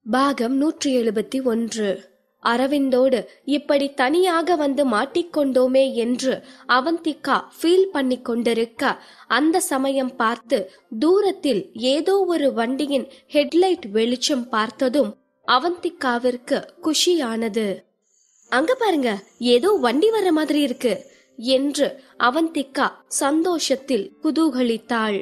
பாகம் 171. அரவிந்தோடு இப்படி தனியாக வந்து மாட்டிக்கொண்டோமே என்று அவந்திகா ஃபீல் பண்ணி கொண்டிருக்க, அந்த சமயம் பார்த்து தூரத்தில் ஏதோ ஒரு வண்டியின் ஹெட்லைட் வெளிச்சம் பார்த்ததும் அவந்திகாவிற்கு குஷியானது. அங்க பாருங்க, ஏதோ வண்டி வர்ற மாதிரி இருக்கு என்று அவந்திகா சந்தோஷத்தில் குதூகலித்தாள்.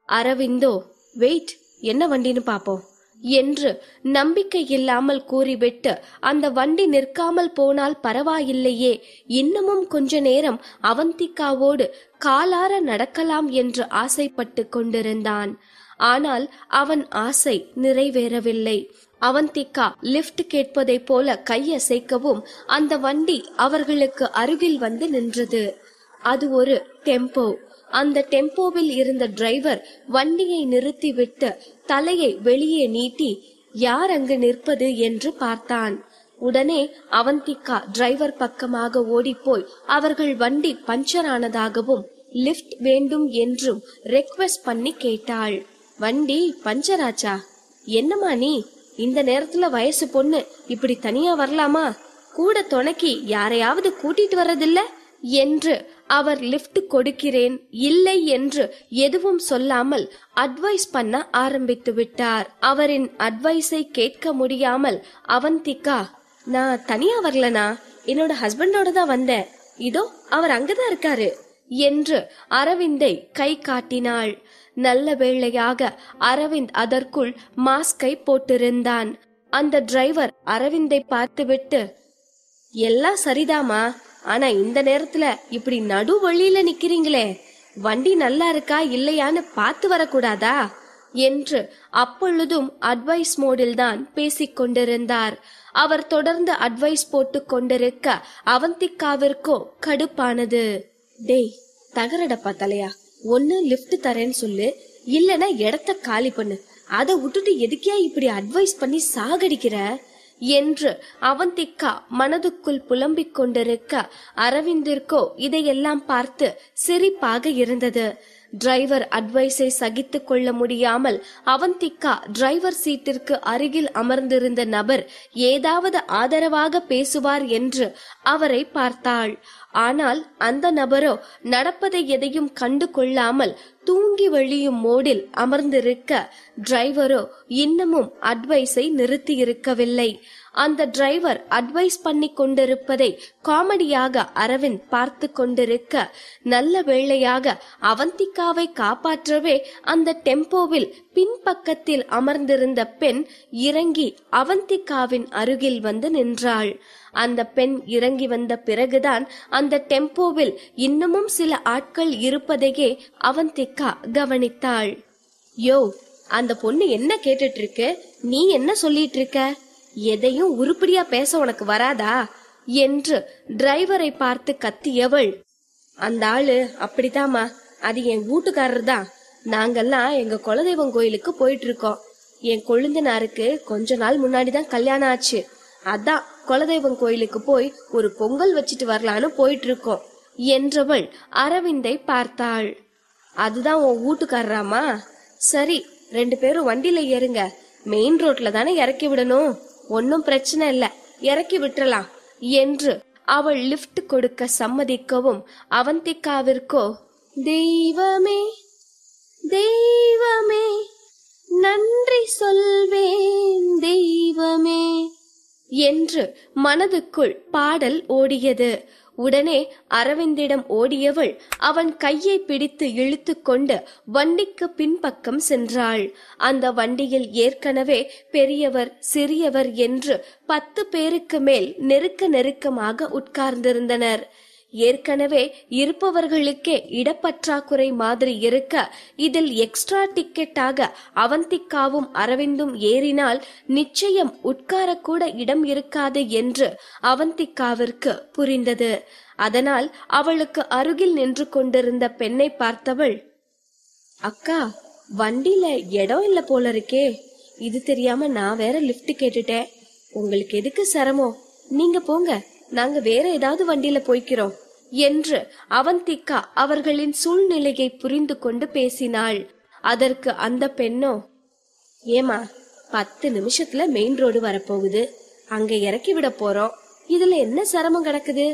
அரவிந்தோ, வெயிட், என்ன வண்டின்னு பாப்போம் என்று நம்பிக்கை இல்லாமல் கூறிவிட்டு, அந்த வண்டி நிற்காமல் போனால் பரவாயில்லையே, இன்னமும் கொஞ்ச நேரம் அவந்திகாவோடு காலார நடக்கலாம் என்று ஆசைப்பட்டு கொண்டிருந்தான். ஆனால் அவன் ஆசை நிறைவேறவில்லை. அவந்திகா லிப்ட் கேட்பதை போல கையசைக்கவும் அந்த வண்டி அவர்களுக்கு அருகில் வந்து நின்றது. அது ஒரு டெம்போ. அந்த டெம்போவில் இருந்த டிரைவர் வண்டியை நிறுத்திவிட்டு தலையை வெளியே நீட்டி யார் அங்கு நிற்பது என்று பார்த்தான். உடனே அவந்திகா டிரைவர் பக்கமாக ஓடிப்போய் அவர்கள் வண்டி பஞ்சர் ஆனதாகவும் லிப்ட் வேண்டும் என்றும் ரெக்வெஸ்ட் பண்ணி கேட்டாள். வண்டி பஞ்சர் ஆச்சா? என்னம்மா நீ இந்த நேரத்துல வயசு பொண்ணு இப்படி தனியா வரலாமா? கூட துணைக்கு யாரையாவது கூட்டிட்டு வர்றதில்ல என்று அவர் லிப்ட் கொடுக்கிறேன் இல்லை என்று எதுவும் சொல்லாமல் அட்வைஸ் பண்ண ஆரம்பித்து விட்டார். அவரின் அட்வைஸை கேட்க முடியாமல் அவந்திகா, நான் தனியா வரலனா, என்னோட ஹஸ்பண்டோட தான் வந்தேன், இதோ அவர் அங்கதான் இருக்காரு என்று அரவிந்தை கை காட்டினாள். நல்ல வேளையாக அரவிந்த் அதற்குள் மாஸ்கை போட்டிருந்தான். அந்த டிரைவர் அரவிந்தை பார்த்துவிட்டு, எல்லாம் சரிதாமா, ஆனா இந்த நேரத்துல இப்படி நடு வழியில நிக்கிறீங்களே, வண்டி நல்லா இருக்கா இல்லையான்னு பார்த்து வரக்கூடாதா என்று அப்பொழுதும் அட்வைஸ் மோடில் தான் பேசிக்கொண்டிருந்தார். அவர் தொடர்ந்து அட்வைஸ் போட்டு கொண்டிருக்க அவந்திகாவிற்கோ கடுப்பானது. டேய் தகரடப்பா தலையா, ஒன்னு லிப்ட் தரேன்னு சொல்லு, இல்லனா இடத்த காலி பண்ணு, அதை விட்டுட்டு எதுக்கே இப்படி அட்வைஸ் பண்ணி சாகடிக்கிற என்று அவந்திகா மனதுக்குள் புலம்பிக் கொண்டிருக்க, அரவிந்திற்கோ இதையெல்லாம் பார்த்து சிரிப்பாக இருந்தது. டிரைவர் அட்வைஸை சகித்து கொள்ள முடியாமல் அவந்திகா டிரைவர் சீட்டிற்கு அருகில் அமர்ந்திருந்த நபர் ஏதாவது ஆதரவாக பேசுவார் என்று அவரை பார்த்தாள். ஆனால் அந்த நபரோ நடப்பதை எதையும் கண்டு கொள்ளாமல் தூங்கி வழியும் மோடில் அமர்ந்திருக்க, டிரைவரோ இன்னமும் அட்வைஸை நிறுத்தி இருக்கவில்லை. அந்த டிரைவர் அட்வைஸ் பண்ணி கொண்டிருப்பதை காமெடியாக அரவிந்த் பார்த்து கொண்டிருக்க, நல்ல வேளையாக அவந்திகாவை காப்பாற்றவே அந்த டெம்போவில் பின்பக்கத்தில் அமர்ந்திருந்த பெண் இறங்கி அவந்திகாவின் அருகில் வந்து நின்றாள். அந்த பெண் இறங்கி வந்த பிறகுதான் அந்த டெம்போவில் இன்னமும் சில ஆட்கள் இருப்பதையே அவந்திகா கவனித்தாள். யோ, அந்த பொண்ணு என்ன கேட்டுட்டு இருக்கு, நீ என்ன சொல்லிட்டு இருக்க, எதையும் உருப்படியா பேச உனக்கு வராதா என்று டிரைவரை பார்த்து கத்தியவள், அந்த ஆளு அப்படித்தாமா, அது என் வீட்டுக்காரர் தான், நாங்கெல்லாம் எங்க குலதெய்வம் கோயிலுக்கு போயிட்டு இருக்கோம், என் கொழுந்தனாருக்கு கொஞ்ச நாள் முன்னாடிதான் கல்யாணம் ஆச்சு, அதான் குலதெய்வம் கோயிலுக்கு போய் ஒரு பொங்கல் வச்சிட்டு வரலான்னு போயிட்டு இருக்கோம் என்றவள் அரவிந்தை பார்த்தாள். அதுதான் உன் வீட்டுக்காரராமா? சரி, 2 பேரும் வண்டியில ஏறுங்க, மெயின் ரோட்ல தானே இறக்கி விடணும், ஒன்னும் பிரச்சனை இல்ல, இறக்கி விட்டுறலாம் என்று அவள் லிப்ட் கொடுக்க சம்மதிக்கவும் அவந்திகாவிற்கோ, தெய்வமே தெய்வமே நன்றி சொல்வேன் தெய்வமே என்று மனதுக்குள் பாடல் ஓடியது. உடனே அரவிந்திடம் ஓடியவள் அவன் கையை பிடித்து இழுத்து கொண்டு வண்டிக்கு பின்பக்கம் சென்றாள். அந்த வண்டியில் ஏற்கனவே பெரியவர் சிறியவர் என்று 10 பேருக்கு மேல் நெருக்கமாக உட்கார்ந்திருந்தனர். ஏற்கனவே இருப்பவர்களுக்கே இடப்பற்றாக்குறை மாதிரி இருக்க, இதில் எக்ஸ்ட்ரா டிக்கெட்டாக அவந்திகாவும் அரவிந்தும் ஏறினால் நிச்சயம் உட்காரக்கூட இடம் இருக்காது என்று அவந்திகாவிற்கு புரிந்தது. அதனால் அவளுக்கு அருகில் நின்று கொண்டிருந்த பெண்ணை பார்த்தவள், அக்கா, வண்டியில இடம் இல்ல போல இருக்கே, இது தெரியாம நான் வேற லிப்ட் கேட்டுட்டேன், உங்களுக்கு எதுக்கு சிரமம், நீங்க போங்க, நாங்க வேற ஏதாவது வண்டியில போய்க்கிறோம் என்று அவந்திகா அவர்களின் சூழ்நிலையை புரிந்து கொண்டு பேசினாள். அதற்கு அந்த பெண்ணோ, ஏமா 10 நிமிஷத்துல மெயின் ரோடு வரப்போகுது, அங்க இறக்கி விட போறோம். இதுல என்ன சிரமம் கிடக்குது?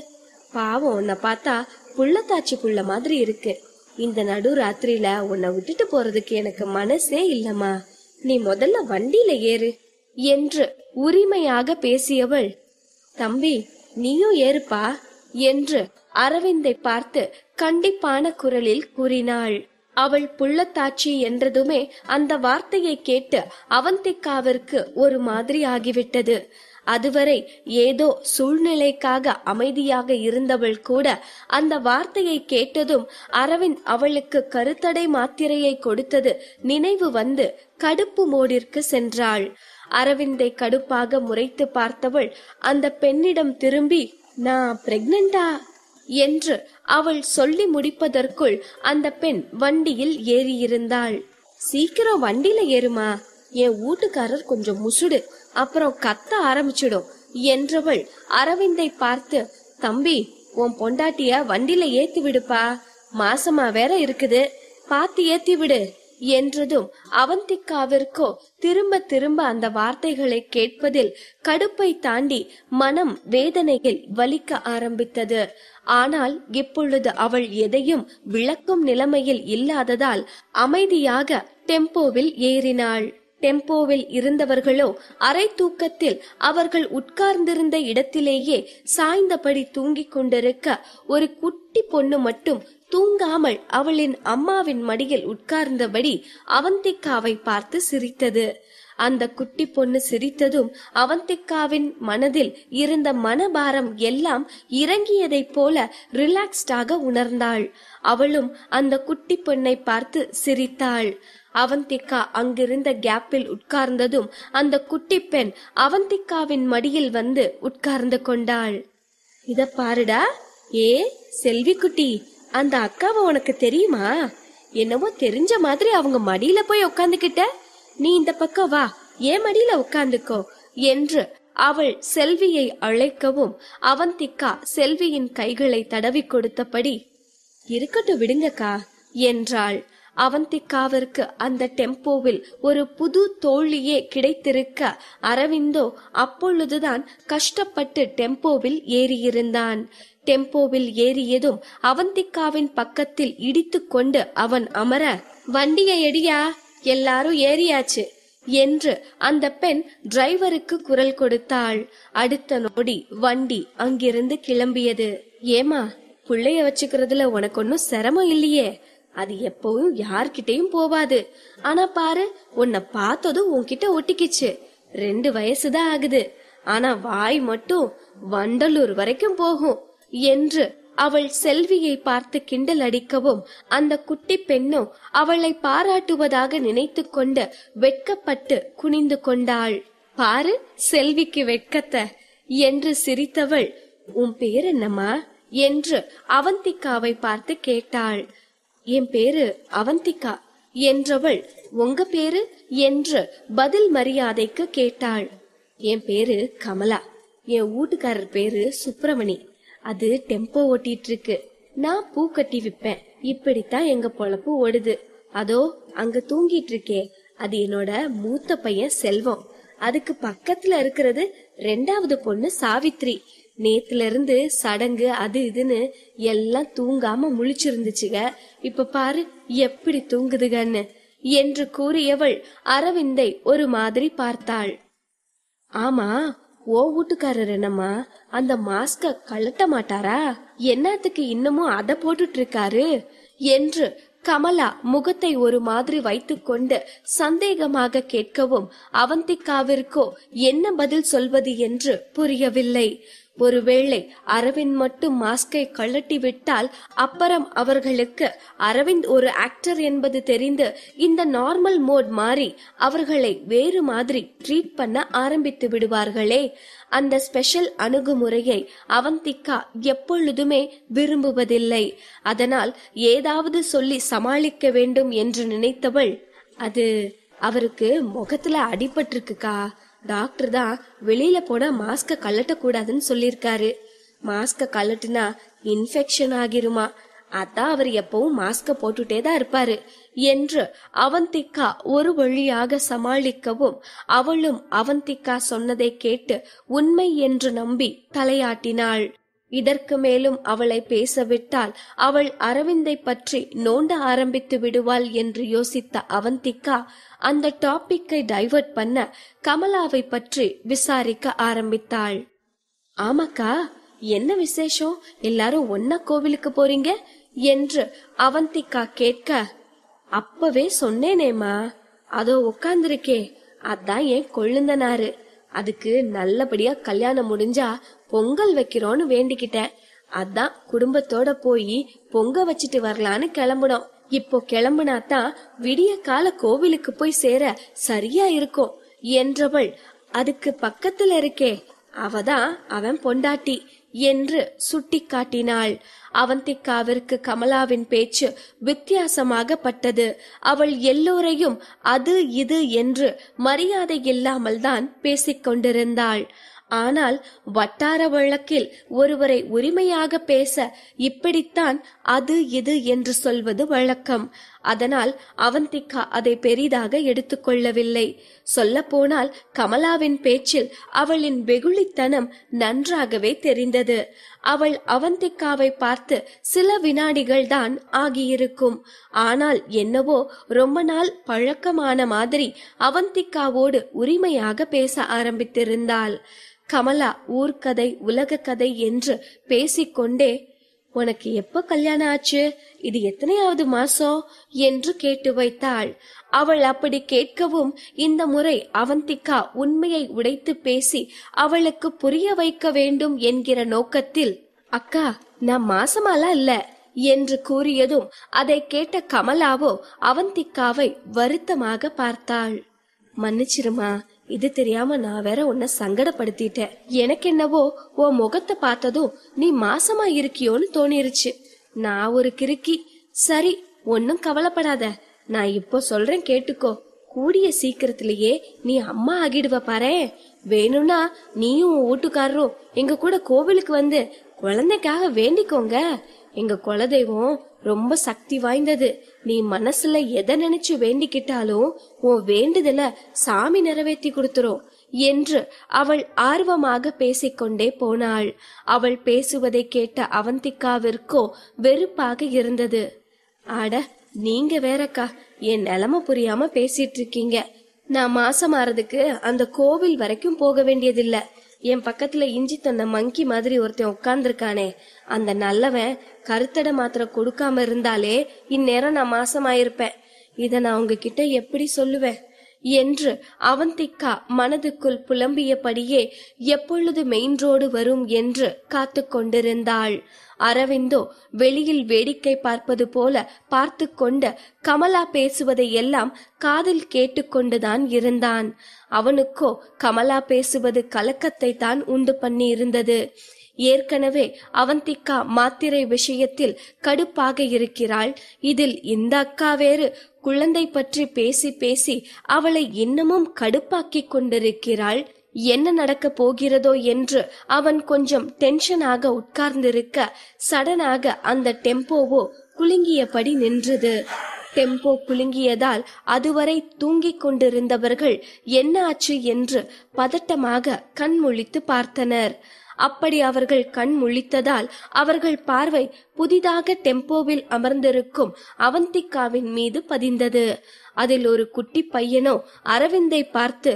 பாவம், உன்னை பார்த்தா புள்ளத்தாச்சி புள்ள மாதிரி இருக்கு. இந்த நடு ராத்திரியில உன்னை விட்டுட்டு போறதுக்கு எனக்கு மனசே இல்லம்மா. நீ முதல்ல வண்டியில ஏறு என்று உரிமையாக பேசியவள், தம்பி நீயும் ஏறுப்பா என்று அரவிந்தை பார்த்து கண்டிப்பான குரலில் கூறினாள். அவள் புள்ளத்தாச்சி என்றதுமே அந்த வார்த்தையை கேட்டு அவந்திகாவிற்கு ஒரு மாதிரி ஆகிவிட்டது. அதுவரை ஏதோ சூழ்நிலைக்காக அமைதியாக இருந்தவள் கூட அந்த வார்த்தையை கேட்டதும் அரவிந்த் அவளுக்கு கருத்தடை மாத்திரையை கொடுத்தது நினைவு வந்து கடுப்பு மோடிற்கு சென்றாள். அரவிந்தை கடுப்பாக முறைத்து பார்த்தவள் அந்த பெண்ணிடம் திரும்பி, நான் பிரெக்னண்டா என்று அவள் சொல்லி முடிப்பதற்குள் அந்த பெண் வண்டியில் ஏறியிருந்தாள். சீக்கிரம் வண்டியில ஏறுமா, என் வீட்டுக்காரர் கொஞ்சம் முசுடு, அப்புறம் கத்த ஆரம்பிச்சிடும் என்றவள் அரவிந்தை பார்த்து, தம்பி உன் பொண்டாட்டிய வண்டியில ஏத்தி விடுப்பா, மாசமா வேற இருக்குது, பார்த்து ஏத்தி விடு என்றதும் அவந்திகாவிற்கோ திரும்ப திரும்ப அந்த வார்த்தைகளை கேட்பதில் கடுப்பை தாண்டி மனம் வேதனையில் வலிக்க ஆரம்பித்தது. ஆனால் இப்பொழுது அவள் எதையும் விளக்கும் நிலைமையில் இல்லாததால் அமைதியாக டெம்போவில் ஏறினாள். டெம்போவில் இருந்தவர்களோ அரை தூக்கத்தில் அவர்கள் உட்கார்ந்திருந்த இடத்திலேயே சாய்ந்தபடி தூங்கிக் கொண்டிருக்க, ஒரு குட்டி பொண்ணு மட்டும் தூங்காமல் அவளின் அம்மாவின் மடியில் உட்கார்ந்தபடி அவந்திகாவை பார்த்து சிரித்தது. அந்த குட்டி பொண்ணு சிரித்ததும் அவந்திகாவின் மனதில் இருந்த மனபாரம் எல்லாம் இறங்கியதைப் போல ரிலாக்ஸ்டாக உணர்ந்தாள். அவளும் அந்த குட்டி பொண்ணை பார்த்து சிரித்தாள். அவந்திகா அங்கிருந்த கேப்பில் உட்கார்ந்ததும் அந்த குட்டி பெண் அவந்திகாவின் மடியில் வந்து உட்கார்ந்து கொண்டாள். இத பாருடா, ஏ செல்வி குட்டி, அந்த அக்காவை உனக்கு தெரியுமா? என்னவோ தெரிஞ்ச மாதிரி அவங்க மடியில போய் உட்காந்துக்கிட்ட, நீ இந்த பக்கம் வா, ஏன் மடியில உட்காந்துக்கோ என்று அவள் செல்வியை அழைக்கவும் அவந்திகா செல்வியின் கைகளை தடவி கொடுத்தபடி, இருக்கட்டும் விடுங்கக்கா என்றாள். அவந்திகாவிற்கு அந்த டெம்போவில் ஒரு புது தோழியே கிடைத்திருக்க அரவிந்தோ அப்பொழுதுதான் கஷ்டப்பட்டு டெம்போவில் ஏறியிருந்தான். டெம்போவில் ஏறியதும் அவந்திகாவின் பக்கத்தில் இடித்து கொண்டு அவன் அமர, வண்டியை எடியா, எல்லாரும் ஏறியாச்சு என்று அந்த பெண் டிரைவருக்கு குரல் கொடுத்தாள். அடுத்த நொடி வண்டி அங்கிருந்து கிளம்பியது. ஏமா, புள்ளைய வச்சுக்கிறதுல உனக்கு ஒன்னும் சிரமம் இல்லையே, அது எப்பவும் யார்கிட்டயும் போவாது. ஆனா பாரு, உன்னை பார்த்ததும் உன்கிட்ட ஒட்டிக்கிச்சு. 2 வயசுதான் ஆகுது, ஆனா வாய் மட்டும் வண்டலூர் வரைக்கும் போகும் என்று அவள் செல்வியை பார்த்து கிண்டல் அடிக்கவும் அந்த குட்டி பெண்ணும் அவளை பாராட்டுவதாக நினைத்து கொண்டு வெட்கப்பட்டு குனிந்து கொண்டாள். பாரு செல்விக்கு வெட்கத்த என்று சிரித்தவள், உன் பேர் என்னம்மா என்று அவந்திகாவை பார்த்து கேட்டாள். என் பேரு அவந்திகா என்றவள், உங்க பேரு என்று பதில் மரியாதைக்கு கேட்டாள். என் பேரு கமலா, என் வீட்டுக்காரர் பேரு சுப்பிரமணி, அது டெம்போ ஓட்டிட்டு இருக்கு, நான் பூ கட்டி விப்பேன். இப்படித்தான் எங்க பொழப்பு ஓடுது. அதோ அங்க தூங்கிட்டு இருக்கே, அது என்னோட மூத்த பையன் செல்வம். அதுக்கு பக்கத்துல இருக்கிறது 2வது பொண்ணு சாவித்ரி. நேத்துல இருந்து சடங்கு அது இதுன்னு எல்லாம் தூங்காம முழிச்சிருந்துச்சுக, இப்ப பாரு எப்படி தூங்குதுகன்னு என்று கூறியவள் அரவிந்தை ஒரு மாதிரி பார்த்தாள். ஆமா, ஓ வீட்டுக்காரர் என்னம்மா அந்த மாஸ்க கழட்ட மாட்டாரா? என்னத்துக்கு இன்னமும் அத போட்டுட்டு இருக்காரு என்று கமலா முகத்தை ஒரு மாதிரி வைத்துக்கொண்டு சந்தேகமாக கேட்கவும் அவந்திகாவிற்கோ என்ன பதில் சொல்வது என்று புரியவில்லை. ஒருவேளை அரவிந்த் மட்டும் மாஸ்கை கழட்டி விட்டால் அப்புறம் அவர்களுக்கு அரவிந்த் ஒரு ஆக்டர் என்பது தெரிந்து இந்த நார்மல் மோட் மாறி அவர்களை வேறு மாதிரி ட்ரீட் பண்ண ஆரம்பித்து விடுவார்களே. அந்த ஸ்பெஷல் அணுகுமுறையை அவந்திகா எப்பொழுதுமே விரும்புவதில்லை. அதனால் ஏதாவது சொல்லி சமாளிக்க வேண்டும் என்று நினைத்தவள், அது அவருக்கு முகத்துல அடிபட்டிருக்குக்கா, டாக்டர் தான் வெளியில போனா மாஸ்க கழட்ட கூடாதுன்னு சொல்லிருக்காரு. மாஸ்க கழட்டினா இன்ஃபெக்ஷன் ஆகிருமா, அதான் அவர் எப்பவும் மாஸ்க போட்டுட்டே தான் இருப்பாரு என்று அவந்திகா ஒரு வழியாக சமாளிக்கவும், அவளும் அவந்திகா சொன்னதை கேட்டு உண்மை என்று நம்பி தலையாட்டினாள். இதற்கு மேலும் அவளை பேசவிட்டால் அவள் அரவிந்தை பற்றி நோண்ட ஆரம்பித்து விடுவாள் என்று யோசித்த அவந்திகா அந்த டாபிக்கை டைவர்ட் பண்ண கமலாவை பற்றி விசாரிக்க ஆரம்பித்தாள். ஆமாக்கா, என்ன விசேஷம்? எல்லாரும் ஒன்னா கோவிலுக்கு போறீங்க என்று அவந்திகா கேட்க, அப்பவே சொன்னேனேமா, அதோ உட்கார்ந்திருக்கே, அதான் என் கொள்ளுந்தனாரு. அதுக்கு நல்லபடியா கல்யாணம் முடிஞ்சா பொங்கல் வைக்கிறோன்னு வேண்டிக்கிட்டேன். அதான் குடும்பத்தோட போய் பொங்க வச்சிட்டு வரலான்னு கிளம்புனோம். இப்போ கிளம்புனாதான் விடிய கால கோவிலுக்கு போய் சேர சரியா இருக்கும் என்றவள், அதுக்கு பக்கத்துல இருக்கே அவதான் அவன் பொண்டாட்டி என்று சுட்டி காட்டினாள். அவந்திகாவிற்கு கமலாவின் பேச்சு வித்தியாசமாக பட்டது. அவள் எல்லோரையும் அது இது என்று மரியாதை இல்லாமல் தான் பேசிக்கொண்டிருந்தாள். ஆனால் வட்டார வழக்கில் ஒருவரை உரிமையாக பேச இப்படித்தான் அது இது என்று சொல்வது வழக்கம். அதனால் அவந்திகா அதை பெரிதாக எடுத்துக்கொள்ளவில்லை. சொல்ல போனால் கமலாவின் பேச்சில் அவளின் வெகுளித்தனம் நன்றாகவே தெரிந்தது. அவள் அவந்திகாவை பார்த்து சில வினாடிகள் தான் ஆகியிருக்கும். ஆனால் என்னவோ ரொம்ப நாள் பழக்கமான மாதிரி அவந்திகாவோடு உரிமையாக பேச ஆரம்பித்திருந்தாள். கமலா ஊர்க்கதை உலக கதை என்று பேசிக்கொண்டே, உனக்கு எப்ப கல்யாணம் ஆச்சு, இது எத்தனையாவது மாசம் என்று கேட்டு வைத்தாள். அவள் அப்படி கேட்கவும் இந்த முறை அவந்திகா உண்மையை உடைத்து பேசி அவளுக்கு புரிய வைக்க வேண்டும் என்கிற நோக்கத்தில், அக்கா நான் மாசமாலாம் இல்ல என்று கூறியதும் அதை கேட்ட கமலாவோ அவந்திகாவை வருத்தமாக பார்த்தாள். மன்னிச்சிருமா, இது தெரியாம நான் வேற உன்னை சங்கடப்படுத்திட்டேன். எனக்கு என்னவோ உன் முகத்தை பார்த்ததும் நீ மாசமா இருக்கியோன்னு தோணிருச்சு. நான் ஒரு கிறுக்கி. சரி, ஒன்னும் கவலைப்படாத, நான் இப்போ சொல்றேன் கேட்டுக்கோ. கூடிய சீக்கிரத்திலேயே நீ அம்மா ஆகிடுவ பாரு. வேணும்னா நீயும் உன் வீட்டுக்காரரும் எங்க கூட கோவிலுக்கு வந்து குழந்தைக்காக வேண்டிக்கோங்க. எங்க குலதெய்வம் ரொம்ப சக்தி வாய்ந்தது. நீ மனசுல எதை நினைச்சு வேண்டிக்கிட்டாலும் உன் வேண்டுதல சாமி நிறைவேற்றி கொடுத்துரும் என்று அவள் ஆர்வமாக பேசிக்கொண்டே போனாள். அவள் பேசுவதை கேட்ட அவந்திகாவிற்கோ வெறுப்பாக இருந்தது. ஆட, நீங்க வேறக்கா என் நிலைமை புரியாம பேசிட்டு இருக்கீங்க. நான் மாசமாறதுக்கு அந்த கோவில் வரைக்கும் போக வேண்டியதில்ல. என் பக்கத்துல இஞ்சி தந்த மங்கி மாதிரி ஒருத்தன் உட்கார்ந்துருக்கானே, அந்த நல்லவன் கருத்தடை மாத்திரை கொடுக்காம இருந்தாலே இந்நேரம் நான் மாசமாயிருப்பேன். இத நான் உங்ககிட்ட எப்படி சொல்லுவேன் என்று அவந்திகா மனதுக்குள் புலம்பியபடியே எப்பொழுது மெயின் ரோடு வரும் என்று காத்து கொண்டிருந்தாள். அரவிந்தோ வெளியில் வேடிக்கை பார்ப்பது போல பார்த்து கொண்டு கமலா பேசுவதை எல்லாம் காதில் கேட்டுக்கொண்டுதான் இருந்தான். அவனுக்கோ கமலா பேசுவது கலக்கத்தை தான் உண்டு பண்ணி இருந்தது. ஏற்கனவே அவந்திகா மாத்திரை விஷயத்தில் கடுப்பாக இருக்கிறாள். இதில் இந்த அக்கா வேறு குழந்தை பற்றி பேசி பேசி அவளை இன்னமும் கடுப்பாக்கி கொண்டிருக்கிறாள். என்ன நடக்க போகிறதோ என்று அவன் கொஞ்சம் டென்ஷனாக உட்கார்ந்திருக்க, சடனாக அந்த டெம்போவோ குலுங்கியபடி நின்றது. டெம்போ குலுங்கியதால் அதுவரை தூங்கிக் கொண்டிருந்தவர்கள் என்ன ஆச்சு என்று பதட்டமாக கண்முழித்து பார்த்தனர். அப்படி அவர்கள் கண் முழித்ததால் அவர்கள் பார்வை புதிதாக டெம்போவில் அமர்ந்திருக்கும் அவந்திகாவின் மீது பதிந்தது. அதில் ஒரு குட்டி பையனோ அரவிந்தை பார்த்து,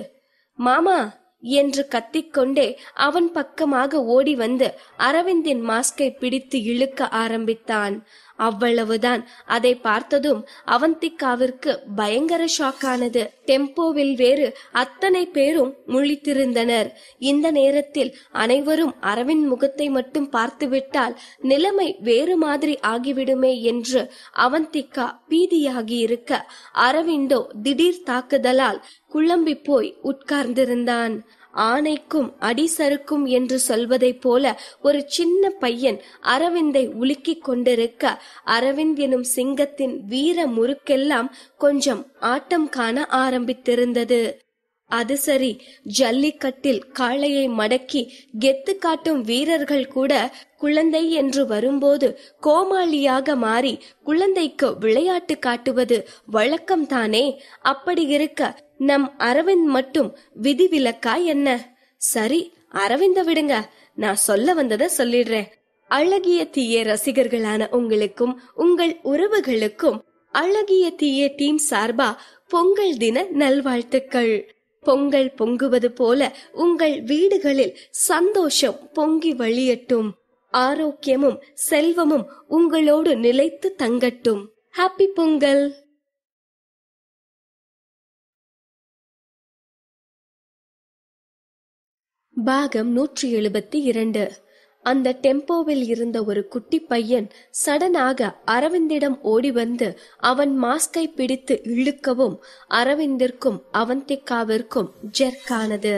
மாமா என்று கத்திக்கொண்டே அவன் பக்கமாக ஓடி வந்து அரவிந்தின் மாஸ்கை பிடித்து இழுக்க ஆரம்பித்தான். அவ்வளவுதான். அதை பார்த்ததும் அவந்திகாவிற்கு பயங்கர ஷாக்கானது. டெம்போவில் வேறு அத்தனை பேரும் முழித்திருந்தனர். இந்த நேரத்தில் அனைவரும் அரவிந்த் முகத்தை மட்டும் பார்த்துவிட்டால் நிலைமை வேறு மாதிரி ஆகிவிடுமே என்று அவந்திகா பீதியாகி இருக்க, அரவிந்தோ திடீர் தாக்குதலால் குழம்பி போய் உட்கார்ந்திருந்தான். ஆணைக்கும் அடி சறுக்கும் என்று சொல்வதை போல ஒரு சின்ன பையன் அரவிந்தை உலுக்கிக் கொண்டிருக்க, அரவிந்த் எனும் சிங்கத்தின் வீர முறுக்கெல்லாம் கொஞ்சம் ஆட்டம் காண ஆரம்பித்திருந்தது. அது சரி, ஜல்லிக்கட்டில் காளையை மடக்கி கெத்து காட்டும் வீரர்கள் கூட குழந்தை என்று வரும்போது கோமாளியாக மாறி குழந்தைக்கு விளையாட்டு காட்டுவது வழக்கம்தானே? அப்படி இருக்க நம் அரவிந்த் மட்டும் விதிவிலக்கா என்ன? சரி, அரவிந்த விடுங்க, நான் சொல்ல வந்ததை சொல்லிடுறேன். அழகிய தீய ரசிகர்களான உங்களுக்கும் உங்கள் உறவுகளுக்கும் அழகிய தீய டீம் சார்பா பொங்கல் தின நல்வாழ்த்துக்கள். பொங்கல் பொங்குவது போல உங்கள் வீடுகளில் சந்தோஷம் பொங்கி வழியட்டும். ஆரோக்கியமும் செல்வமும் உங்களோடு நிலைத்து தங்கட்டும். ஹாப்பி பொங்கல். பாகம் 172. அந்த டெம்போவில் இருந்த ஒரு குட்டி பையன் சடனாக அரவிந்திடம் ஓடி வந்து அவன் மாஸ்கை பிடித்து இழுக்கவும் அரவிந்திற்கும் அவந்திகாவிற்கும் ஜெர்க்கானது.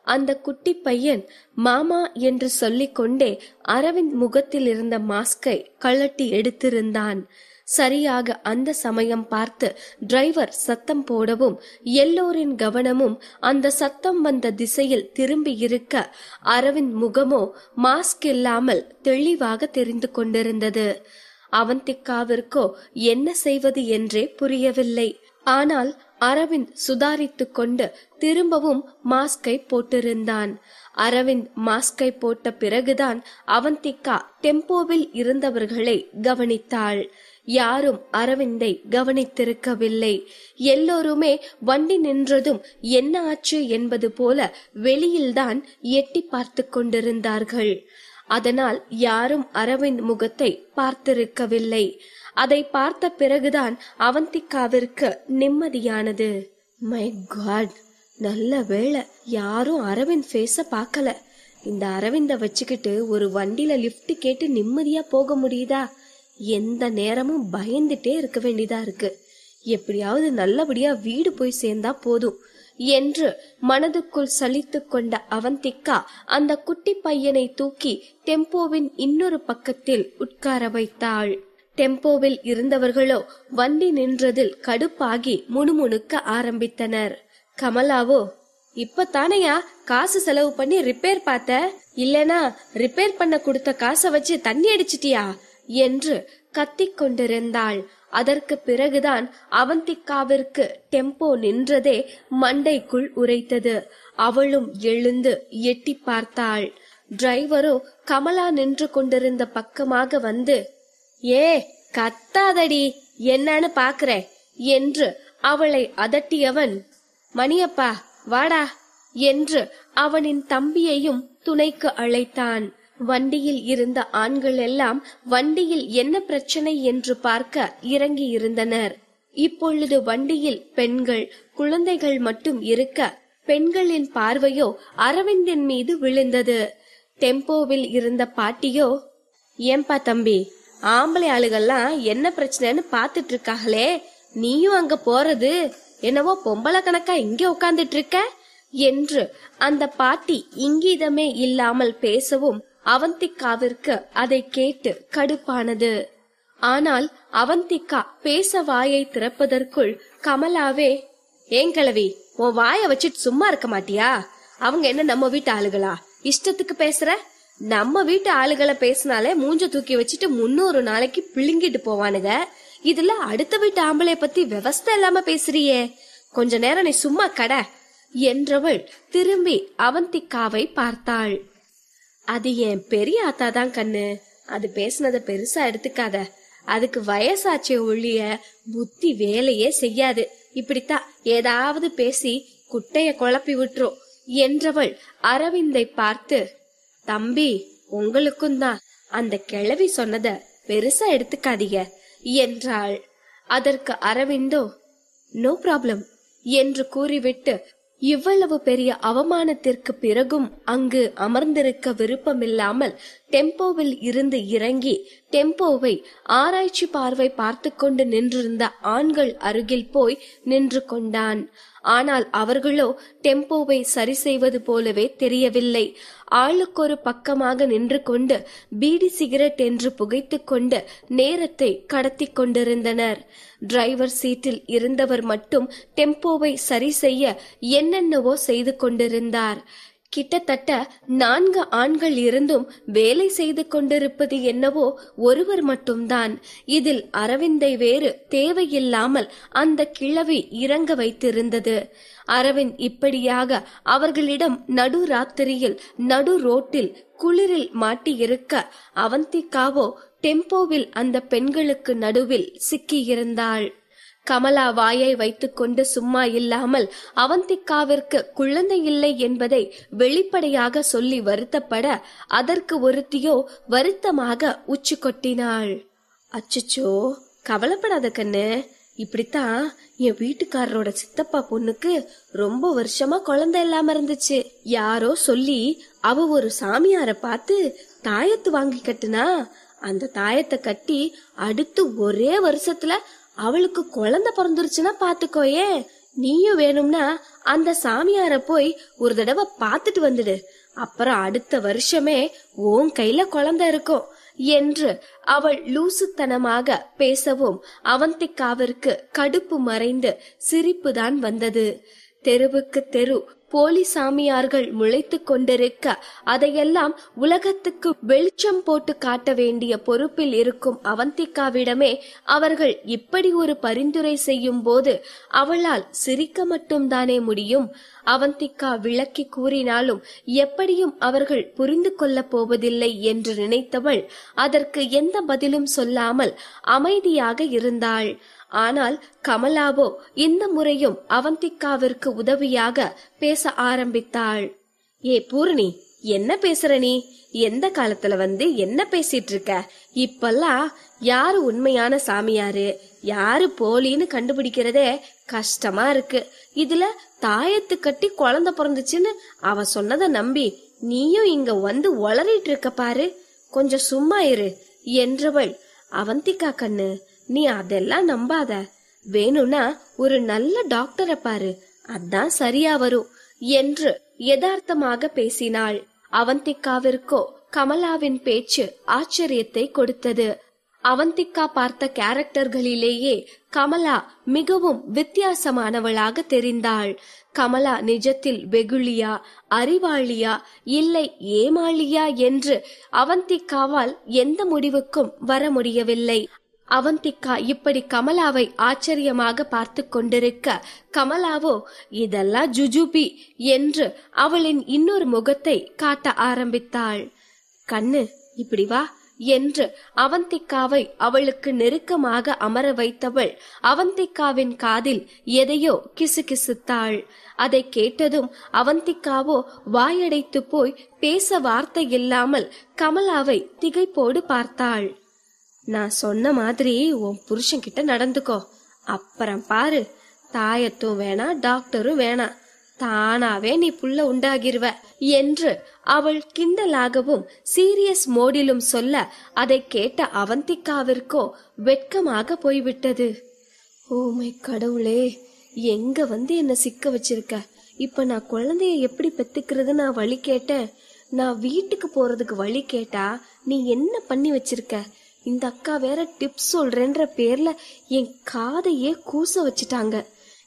அந்த குட்டி பையன் மாமா என்று சொல்லிக்கொண்டே அரவிந்த் முகத்தில் இருந்த மாஸ்கை கழட்டி எடுத்திருந்தான். சரியாக அந்த சமயம் பார்த்து டிரைவர் சத்தம் போடவும் எல்லோரின் கவனமும் அந்த சத்தம் வந்த திசையில் திரும்பி இருக்க அரவிந்த் முகமோ மாஸ்க் இல்லாமல் தெளிவாக தெரிந்து கொண்டிருந்தது. அவந்திகாவிற்கோ என்ன செய்வது என்றே புரியவில்லை. ஆனால் அரவிந்த் சுதாரித்து கொண்டு திரும்பவும் மாஸ்கை போட்டிருந்தான். அரவிந்த் மாஸ்கை போட்ட பிறகுதான் அவந்திகா டெம்போவில் இருந்தவர்களை கவனித்தாள். யாரும் அரவிந்தை கவனித்திருக்கவில்லை. எல்லோருமே வண்டி நின்றதும் என்ன ஆச்சு என்பது போல வெளியில்தான் எட்டி பார்த்து கொண்டிருந்தார்கள். அதனால் யாரும் அரவிந்த் முகத்தை பார்த்திருக்கவில்லை. அதை பார்த்த பிறகுதான் அவந்திகாவிற்கு நிம்மதியானது. மை காட், நல்ல வேளை யாரும் அரவிந்த் ஃபேஸ பார்க்கல. இந்த அரவிந்த வச்சுக்கிட்டு ஒரு வண்டியில லிஃப்ட் கேட்டு நிம்மதியா போக முடியுதா? எந்த நேரமும் பயந்துட்டே இருக்க வேண்டியதா இருக்கு. எப்படியாவது நல்லபடியா வீடு போய் சேர்ந்தா போதும் என்று மனதுக்குள் சலித்து கொண்ட அவந்திகா அந்த குட்டி பையனை தூக்கி டெம்போவின் இன்னொரு பக்கத்தில் உட்கார வைத்தாள். டெம்போவில் இருந்தவர்களோ வண்டி நின்றதில் கடுப்பாகி முணுமுணுக்க ஆரம்பித்தனர். கமலாவோ, இப்பதானையா காசு செலவு பண்ணி ரிப்பேர் பார்த்த, இல்லனா ரிப்பேர் பண்ண கொடுத்த காசை வச்சு தண்ணி அடிச்சிட்டியா என்று கத்திக் கொண்டிருந்தாள். அதற்கு பிறகுதான் அவந்திகாவிற்கு டெம்போ நின்றதே மண்டைக்குள் உரைத்தது. அவளும் எழுந்து எட்டி பார்த்தாள். டிரைவரோ கமலா நின்று கொண்டிருந்த பக்கமாக வந்து, ஏ கத்தாதடி, என்னன்னு பாக்குறேன் என்று அவளை அதட்டியவன், மணியப்பா வாடா என்று அவனின் தம்பியையும் துணைக்கு அழைத்தான். வண்டியில் இருந்த ஆண்கள் எல்லாம் வண்டியில் என்ன பிரச்சனை என்று பார்க்க இறங்கி இருந்தனர். இப்பொழுது வண்டியில் பெண்கள் குழந்தைகள் மட்டும் இருக்க பெண்களின் பார்வையோ அரவிந்தின் மீது விழுந்தது. டெம்போவில் இருந்த பாட்டியோ, ஏன்பா தம்பி, ஆம்பளை ஆளுகள்லாம் என்ன பிரச்சனைன்னு பாத்துட்டு இருக்காங்களே, நீயும் அங்க போறது என்னவோ பொம்பளை கணக்கா இங்க உட்கார்ந்துட்டு இருக்க என்று அந்த பாட்டி இங்கீதமே இல்லாமல் பேசவும் அவந்திகாவிற்கு அதை கேட்டு கடுப்பானது. ஆனால் அவந்திகா பேச வாயை திறப்பதற்குள் கமலாவே, ஏன் கிழவி, உன் வாய வச்சுட்டு சும்மா இருக்க மாட்டியா? அவங்க என்ன நம்ம வீட்டு ஆளுகளா, இஷ்டத்துக்கு பேசுற? நம்ம வீட்டு ஆளுகளை பேசினாலே மூஞ்ச தூக்கி வச்சுட்டு 300 நாளைக்கு பிழுங்கிட்டு போவானுங்க. இதுல அடுத்த வீட்டு ஆம்பளை பத்தி விவஸ்தை இல்லாம பேசுறியே, கொஞ்ச நேரம் நீ சும்மா கட என்றவள் திரும்பி அவந்திகாவை பார்த்தாள். அது என் பெரிய ஆத்தாதான் கண்ணு, அது பேசினத பெருசா எடுத்துக்காத, அதுக்கு வயசாச்சே ஒழிய புத்தி வேலையே செய்யாது, இப்படித்தான் ஏதாவது பேசி குட்டைய குழப்பி விட்டுரும் என்றவள் அரவிந்தை பார்த்து, தம்பி உங்களுக்கும் தான் அந்த கிழவி சொன்னத பெருசா எடுத்துக்காதீங்க என்றாள். அதற்கு அரவிந்தோ, நோ ப்ராப்ளம் என்று கூறிவிட்டு இவ்வளவு பெரிய அவமானத்திற்கு பிறகும் அங்கு அமர்ந்திருக்க விருப்பமில்லாமல் டெம்போவில் இருந்து இறங்கி டெம்போவை ஆராய்ச்சி பார்வை பார்த்து கொண்டு நின்றிருந்த ஆண்கள் அருகில் போய் நின்று கொண்டான். ஆனால் அவர்களோ டெம்போவை சரி செய்வது போலவே தெரியவில்லை. ஆளுக்கொரு பக்கமாக நின்று கொண்டு பீடி சிகரெட் என்று புகைத்து கொண்டு நேரத்தை கடத்தி கொண்டிருந்தனர். டிரைவர் சீட்டில் இருந்தவர் மட்டும் டெம்போவை சரி செய்ய என்னென்னவோ செய்து கொண்டிருந்தார். கிட்டத்தட்ட 4 ஆண்கள் இருந்தும் வேலை செய்து கொண்டிருப்பது என்னவோ ஒருவர் மட்டும்தான். இதில் அரவிந்தை வேறு தேவையில்லாமல் அந்த கிழவி இறங்க வைத்திருந்தது. அரவிந்த் இப்படியாக அவர்களிடம் நடு ராத்திரியில் நடு ரோட்டில் குளிரில் மாட்டியிருக்க, அவந்திகாவோ டெம்போவில் அந்த பெண்களுக்கு நடுவில் சிக்கியிருந்தாள். கமலா வாயை வைத்துக்கொண்டு சும்மா இல்லாமல் அவந்திகாவிற்கு குழந்தை இல்லை என்பதை வெளிப்படையாக சொல்லி வருத்தப்பட, அதற்கு ஒருத்தியோ வருத்தமாக உச்சி கொட்டினாள். அச்சச்சோ, கவலைப்படாத கண்ணு, இப்படித்தான் என் வீட்டுக்காரரோட சித்தப்பா பொண்ணுக்கு ரொம்ப வருஷமா குழந்தை இல்லாம இருந்துச்சு. யாரோ சொல்லி அவ ஒரு சாமியார பார்த்து தாயத்து வாங்கி கட்டுனா. அந்த தாயத்தை கட்டி அடுத்து ஒரே வருஷத்துல அவளுக்கு குழந்தை பிறந்துருச்சுன்னா பாத்துக்கோயே. நீயும் வேணும்னா அந்த சாமியார போய் ஒரு தடவை பாத்துட்டு வந்துடு. அப்புறம் அடுத்த வருஷமே உன் கையில குழந்தை இருக்கும் என்று அவள் லூசுத்தனமாக பேசவும் அவந்திகாவிற்கு கடுப்பு மறைந்து சிரிப்புதான் வந்தது. தெருவுக்கு தெரு போலி சாமியார்கள் முளைத்து கொண்டிருக்க, அதையெல்லாம் உலகத்துக்கு வெளிச்சம் போட்டு காட்ட வேண்டிய பொறுப்பில் இருக்கும் அவந்திகாவிடமே அவர்கள் இப்படி ஒரு பரிந்துரை செய்யும் போது அவளால் சிரிக்க மட்டும்தானே முடியும். அவந்திகா விளக்கி கூறினாலும் எப்படியும் அவர்கள் புரிந்து கொள்ளப் போவதில்லை என்று நினைத்தவள் அதற்கு எந்த பதிலும் சொல்லாமல் அமைதியாக இருந்தாள். ஆனால் கமலாவோ இந்த முறையும் அவந்திகாவிற்கு உதவியாக பேச ஆரம்பித்தாள். ஏ பூரணி, என்ன பேசுற நீ? எந்த காலத்துல என்ன பேசிட்டு இருக்க? இப்பெல்லாம் யாரு உண்மையான சாமியாரு யாரு போலின்னு கண்டுபிடிக்கிறதே கஷ்டமா இருக்கு. இதுல தாயத்து கட்டி குழந்தை பிறந்துச்சுன்னு அவ சொன்னதை நம்பி நீயும் இங்க உளறிட்டு இருக்க பாரு. கொஞ்சம் சும்மா இரு என்றவள், அவந்திகா கண்ணு, நீ அதெல்லாம் நம்பாத. வேணும்னா ஒரு நல்ல டாக்டரை பாரு, அதான் சரியா வரும் என்று யதார்த்தமாக பேசினாள். அவந்திகாவிற்கோ கமலாவின் பேச்சு ஆச்சரியத்தை கொடுத்தது. அவந்திகா பார்த்த கேரக்டர்களிலேயே கமலா மிகவும் வித்தியாசமானவளாக தெரிந்தாள். கமலா நிஜத்தில் வெகுளியா, அறிவாளியா, இல்லை ஏமாளியா என்று அவந்திகாவால் எந்த முடிவுக்கும் வர முடியவில்லை. அவந்திகா இப்படி கமலாவை ஆச்சரியமாக பார்த்து கொண்டிருக்க, கமலாவோ இதெல்லாம் ஜுஜுபி என்று அவளின் இன்னொரு முகத்தை காட்ட ஆரம்பித்தாள். கண்ணு, இப்படி வா என்று அவந்திகாவை அவளுக்கு நெருக்கமாக அமர வைத்தவள் அவந்திகாவின் காதில் எதையோ கிசுகிசுத்தாள். அதை கேட்டதும் அவந்திகாவோ வாயடைத்து போய் பேச வார்த்தை இல்லாமல் கமலாவை திகைப்போடு பார்த்தாள். நான் சொன்ன மாதிரி உன் புருஷன் கிட்ட நடந்துக்கோ, அப்புறம் பாரு, தாயத்தும் வேணாம் டாக்டரும் வேணாம், தானாவே நீ புள்ள உண்டாகிருவ என்று அவள் கிண்டலாகவும் சீரியஸ் மோடிலும் சொல்ல, அதை கேட்ட அவந்திகாவிற்கோ வெட்கமாக போய்விட்டது. ஓ மை கடவுளே, எங்க என்ன சிக்க வச்சிருக்க? இப்ப நான் குழந்தைய எப்படி பெத்துக்கிறது நான் வழி கேட்டேன். நான் வீட்டுக்கு போறதுக்கு வழி கேட்டா நீ என்ன பண்ணி வச்சிருக்க? இந்த அக்கா வேற டிப்ஸ் சொல்றேன்ற பேர்ல என் காதையே கூச வச்சுட்டாங்க.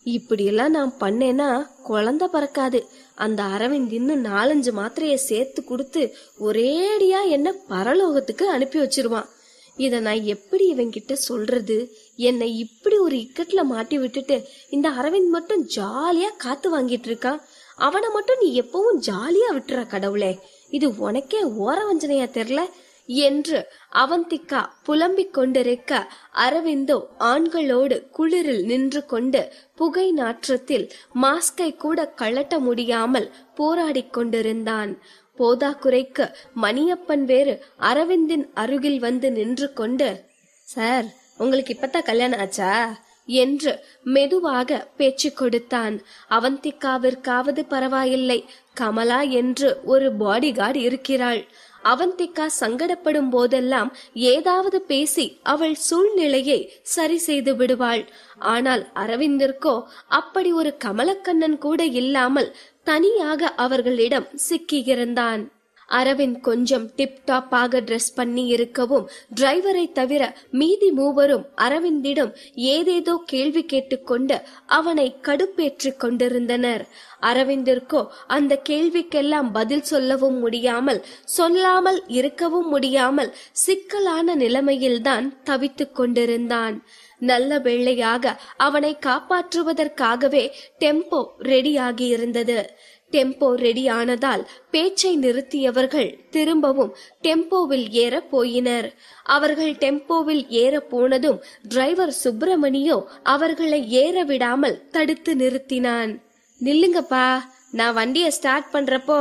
இப்படியெல்லாம் நான் பண்ணேன்னா குழந்தை பறக்காது. அந்த அரவிந்த் இன்னும் 4-5 மாத்திரைய சேர்த்து கொடுத்து ஒரேடியா என்ன பரலோகத்துக்கு அனுப்பி வச்சிருவான். இத நான் எப்படி இவன்கிட்ட சொல்றது? என்னை இப்படி ஒரு இக்கட்ல மாட்டி விட்டுட்டு இந்த அரவிந்த் மட்டும் ஜாலியா காத்து வாங்கிட்டு இருக்கான். அவனை மட்டும் நீ எப்பவும் ஜாலியா விட்டுற கடவுளே, இது உனக்கே ஓர வஞ்சனையா தெரியல என்று அவந்திகா புலம்பிக் கொண்டிருக்க, அரவிந்தோ ஆண்களோடு குளிரில் நின்று கொண்டு புகை நாற்றத்தில் மாஸ்கை கூட கழட்ட முடியாமல் போராடி கொண்டிருந்தான். போதாக்குறைக்கு மணியப்பன் வேறு அரவிந்தின் அருகில் நின்று கொண்டு, சார், உங்களுக்கு இப்பதான் கல்யாணம் ஆச்சா என்று மெதுவாக பேச்சு கொடுத்தான். அவந்திகாவிற்காவது பரவாயில்லை, கமலா என்று ஒரு பாடி கார்டு இருக்கிறாள். அவந்திகா சங்கடப்படும் போதெல்லாம் ஏதாவது பேசி அவள் சூழ்நிலையை சரி செய்து விடுவாள். ஆனால் அரவிந்திற்கோ அப்படி ஒரு கமலக்கண்ணன் கூட இல்லாமல் தனியாக அவர்களிடம் சிக்கியிருந்தான். அரவிந்த் கொஞ்சம் டிப்டாப்பாக ட்ரெஸ் பண்ணி இருக்கவும் டிரைவரை தவிர மீதி மூவரும் அரவிந்திடம் ஏதேதோ கேள்வி கேட்டுக்கொண்டு அவனை கடுப்பேற்றிக் கொண்டிருந்தனர். அரவிந்திற்கோ அந்த கேள்விக்கெல்லாம் பதில் சொல்லவும் முடியாமல் சொல்லாமல் இருக்கவும் முடியாமல் சிக்கலான நிலைமையில்தான் தவித்துக் கொண்டிருந்தான். நல்ல வேளையாக அவனை காப்பாற்றுவதற்காகவே டெம்போ ரெடியாகி இருந்தது. டெம்போ ரெடி ஆனதால் பேச்சை நிறுத்தியவர்கள் திரும்பவும் டெம்போவில் ஏற போயினர். அவர்கள் டெம்போவில் ஏற போனதும் டிரைவர் சுப்பிரமணியோ அவர்களை ஏற விடாமல் தடுத்து நிறுத்தினான். நில்லுங்கப்பா, நான் வண்டிய ஸ்டார்ட் பண்றப்போ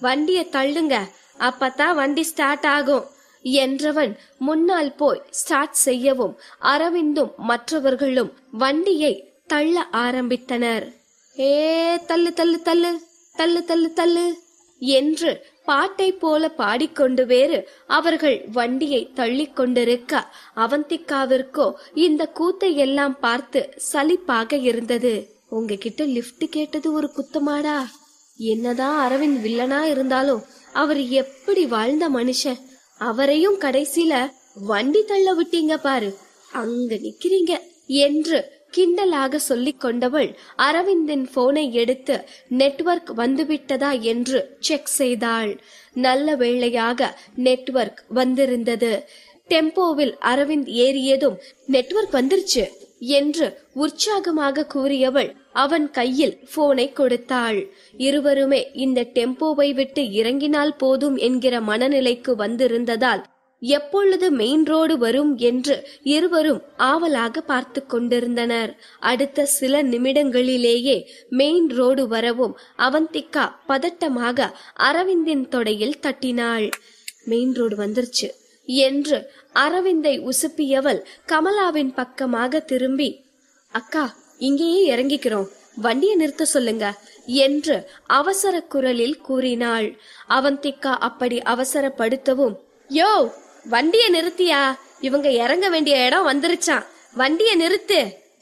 வண்டிய தள்ளுங்க, அப்பதான் வண்டி ஸ்டார்ட் ஆகும் என்றவன் முன்னால் போய் ஸ்டார்ட் செய்யவும் அரவிந்தும் மற்றவர்களும் வண்டியை தள்ள ஆரம்பித்தனர். ஏ தள்ளு தள்ளு தள்ளு தள்ளு தள்ளு தள்ளு என்று பாட்டை போல பாடிக்கொண்டு வேறு அவர்கள் வண்டியை தள்ளி கொண்டிருக்க அவந்திகாவிற்கோ இந்த கூத்தை எல்லாம் பார்த்து சலிப்பாக இருந்தது. உங்ககிட்ட லிப்ட் கேட்டது ஒரு குத்தமாடா? என்னதான் அரவிந்த் வில்லனா இருந்தாலும் அவர் எப்படி வாழ்ந்த மனுஷன், அவரையும் கடைசியில வண்டி தள்ள விட்டீங்க பாரு, அங்க நிக்கிறீங்க என்று கிண்டலாக சொல்லிக் கொண்டவள் அரவிந்தின் போனை எடுத்து நெட்வொர்க் வந்துவிட்டதா என்று செக் செய்தாள். நல்ல வேளையாக நெட்வொர்க் வந்திருந்தது. டெம்போவில் அரவிந்த் ஏறியதும் நெட்வொர்க் வந்துருச்சு என்று உற்சாகமாக கூறியவள் அவன் கையில் போனை கொடுத்தாள். இருவருமே இந்த டெம்போவை விட்டு இறங்கினால் போதும் என்கிற மனநிலைக்கு வந்திருந்ததால் எப்பொழுது மெயின் ரோடு வரும் என்று இருவரும் ஆவலாக பார்த்து கொண்டிருந்தனர். அடுத்த சில நிமிடங்களிலேயே மெயின் ரோடு வரவும் அவந்திகா பதட்டமாக அரவிந்தின் தொடையில் தட்டினாள். மெயின் ரோடு வந்துருச்சு என்று அரவிந்தை உசுப்பியவள் கமலாவின் பக்கமாக திரும்பி, அக்கா இங்கேயே இறங்கிக்கிறோம், வண்டியை நிறுத்த சொல்லுங்க என்று அவசர குரலில் கூறினாள். அவந்திகா அப்படி அவசரப்படுத்தவும், யோ வண்டிய நிறுத்தியா, இவங்க இறங்க வேண்டிய இடம் வந்துருச்சான், வண்டிய நிறுத்து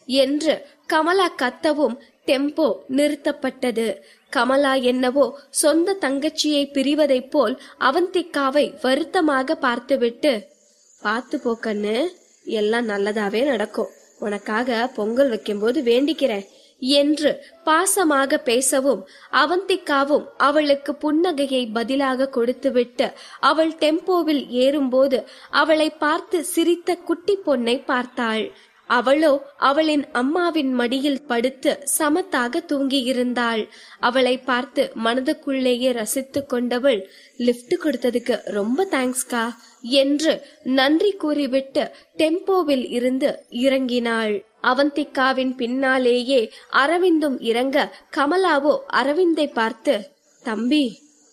என்று கமலா கத்தவும் டெம்போ நிறுத்தப்பட்டது. கமலா என்னவோ சொந்த தங்கச்சியை பிரிவதைப் போல் அவந்திகாவை வருத்தமாக பார்த்துவிட்டு, பார்த்து போக்கன்னு, எல்லாம் நல்லதாவே நடக்கும், உனக்காக பொங்கல் வைக்கும்போது வேண்டிக்கிறேன் என்று பாசமாக பேசவும் அவந்திகாவும் அவளுக்கு புன்னகையை பதிலாக கொடுத்துவிட்டு அவள் டெம்போவில் ஏறும்போது அவளை பார்த்து சிரித்த குட்டி பொண்ணை பார்த்தாள். அவளோ அவளின் அம்மாவின் மடியில் படுத்து சமத்தாக தூங்கியிருந்தாள். அவளை பார்த்து மனதுக்குள்ளேயே ரசித்து கொண்டவள், லிப்ட் கொடுத்ததுக்கு ரொம்ப தேங்க்ஸ்கா என்று நன்றி கூறிவிட்டு டெம்போவில் இருந்து இறங்கினாள். அவந்திகாவின் பின்னாலேயே அரவிந்தும் இறங்க கமலாவோ அரவிந்தை பார்த்து, தம்பி